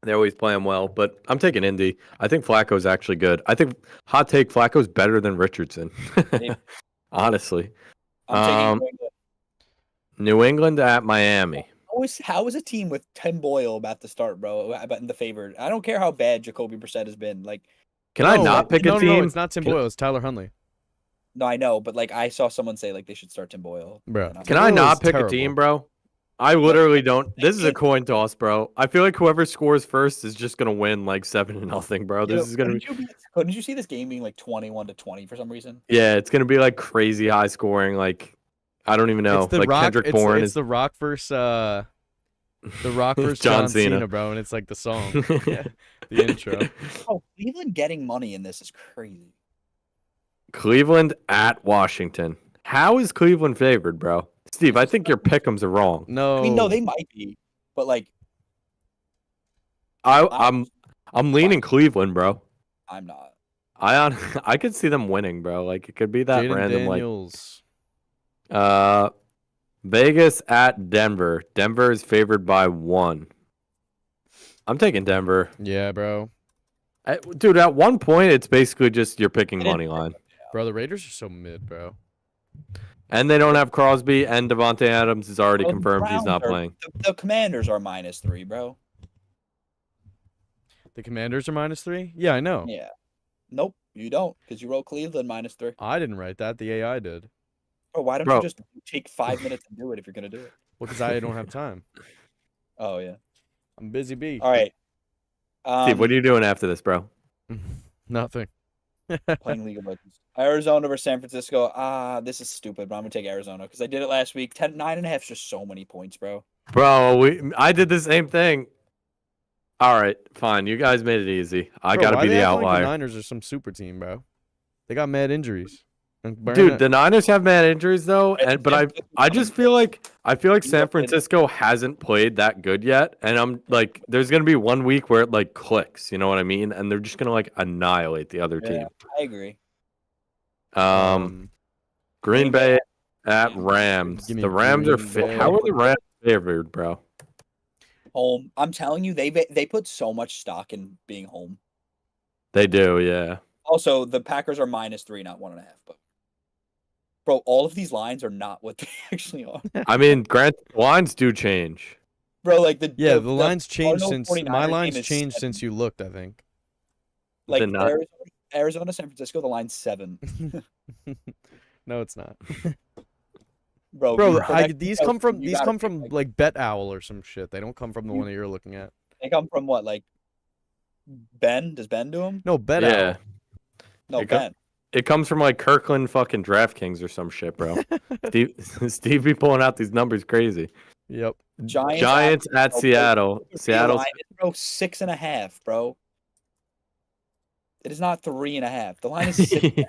They're always playing well, but I'm taking Indy. I think Flacco's actually good. I think hot take Flacco's better than Richardson. Maybe. Honestly. I'm taking New England at Miami. how is a team with Tim Boyle about to start, bro? About in the favorite. I don't care how bad Jacoby Brissett has been. Like, Can I not pick a team? No, it's not Tim Boyle. It's Tyler Huntley. no, I know, but like I saw someone say like they should start Tim Boyle. Bro. And I'm Can like, I Boyle not is pick terrible. a team, bro? I literally don't. This is a coin toss, bro. I feel like whoever scores first is just gonna win like 7-0, bro. This is gonna be. Couldn't you see this game being like 21-20 for some reason? Yeah, it's gonna be like crazy high scoring. Like, I don't even know. It's the Like Rock. Kendrick It's Bourne the is. Rock versus the Rock versus John John Cena. Cena, bro, and it's like the song, the intro. Oh, Cleveland getting money in this is crazy. Cleveland at Washington. How is Cleveland favored, bro? Steve, I think your pick'ems are wrong. No, I mean, no, they might be, but like I'm leaning Cleveland, bro. I'm not. I could see them winning, bro. Like, it could be that Jaden random Daniels. Vegas at Denver. Denver is favored by 1. I'm taking Denver. Yeah, bro. Dude, at one point it's basically just you're picking I didn't money pick line. Bro, the Raiders are so mid, bro. And they don't have Crosby, and Devontae Adams is already Oh, the confirmed he's not Browns are- playing. The Commanders are -3, bro. The Commanders are -3. Yeah, I know. Yeah. Nope, you don't, because you wrote Cleveland -3. I didn't write that. The AI did. Bro, why don't Bro. you just take 5 minutes and do it if you're gonna do it? Well, because I don't have time. Oh yeah. I'm busy bee. All right. Steve, what are you doing after this, bro? Nothing. Playing League of Legends. Arizona versus San Francisco. This is stupid, but I'm gonna take Arizona because I did it last week. 9.5 is just so many points, bro. Bro, I did the same thing. All right, fine. You guys made it easy. I Bro, got to why be they the acting like outlier. the Niners are some super team, bro. They got mad injuries. And Dude, the Niners have bad injuries though, but I just feel like San Francisco hasn't played that good yet, and I'm like, there's gonna be 1 week where it like clicks, you know what I mean? And they're just gonna like annihilate the other team. I agree. Green Bay at Rams. Give me The Rams are Green Bay. how are the Rams favored, bro? Home. I'm telling you, they put so much stock in being home. They do, yeah. Also, the Packers are -3, not 1.5. But bro, all of these lines are not what they actually are. I mean, lines do change. Bro, like the lines changed since my lines changed since you looked, I think. Like Arizona, San Francisco, the line's 7. No, it's not. Bro, these come from like Bet Owl or some shit. They don't come from the one that you're looking at. They come from what, like Ben? Does Ben do them? No, Bet Owl. Yeah. No, Ben. It comes from like Kirkland fucking DraftKings or some shit, bro. Steve be pulling out these numbers crazy. Yep. Giants at Seattle. Seattle. Bro, 6.5, bro. It is not 3.5. The line is 6.5,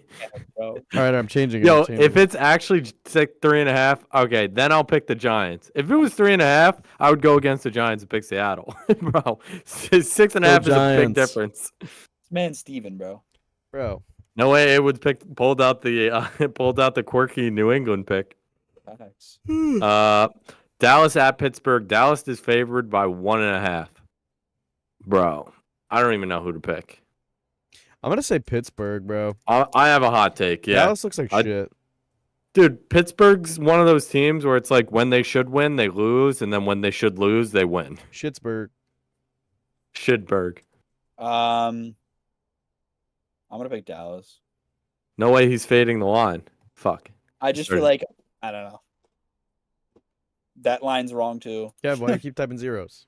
bro. All right, I'm changing it. Yo, if it's actually 3.5, okay, then I'll pick the Giants. If it was 3.5, I would go against the Giants and pick Seattle, bro. 6.5 is a big difference. Man, Steven, bro. No way, it would pulled out the quirky New England pick. Nice. Dallas at Pittsburgh. Dallas is favored by 1.5. Bro, I don't even know who to pick. I'm gonna say Pittsburgh, bro. I have a hot take. Yeah, Dallas looks like shit. Dude, Pittsburgh's one of those teams where it's like when they should win, they lose, and then when they should lose, they win. Shittsburg. I'm gonna pick Dallas. No way he's fading the line. Fuck. I just feel like I don't know. That line's wrong too. Yeah, why do you keep typing zeros?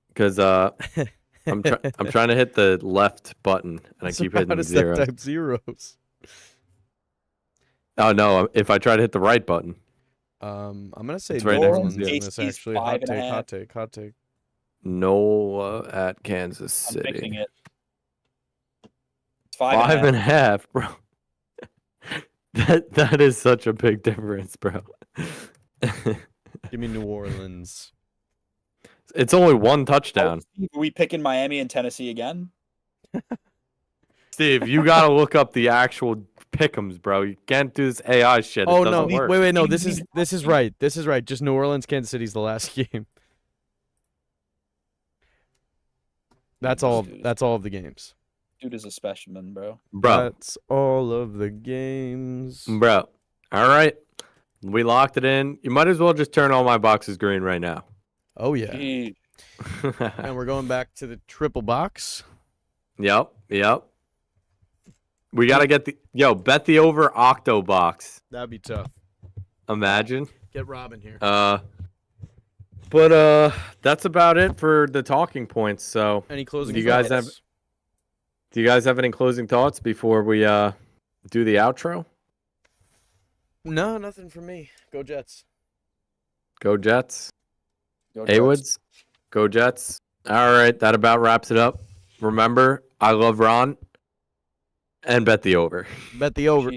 Because I'm trying to hit the left button and I keep hitting zeros. Type zeros. Oh no! If I try to hit the right button. I'm gonna say It's right New next Orleans to in this actually. Hot take. Nola at Kansas I'm City. fixing it. It's 5.5, bro. That is such a big difference, bro. Give me New Orleans. It's only one touchdown. Are we picking Miami and Tennessee again? Steve, you gotta look up the actual pick'ems, bro. You can't do this AI shit. Oh it no! work. Wait, no. This is right. This is right. Just New Orleans, Kansas City's the last game. That's all. That's all of the games. Dude is a specimen, bro. That's all of the games, bro. All right, we locked it in. You might as well just turn all my boxes green right now. Oh yeah. And we're going back to the triple box. Yep. We gotta get bet the over Octo box. That'd be tough. Imagine. Get Robin here. But that's about it for the talking points. So any closing do you guys have any closing thoughts before we do the outro? No, nothing for me. Go Jets. Go Jets. Haywoods. Go Jets. All right, that about wraps it up. Remember, I love Ron. And bet the over. Bet the over.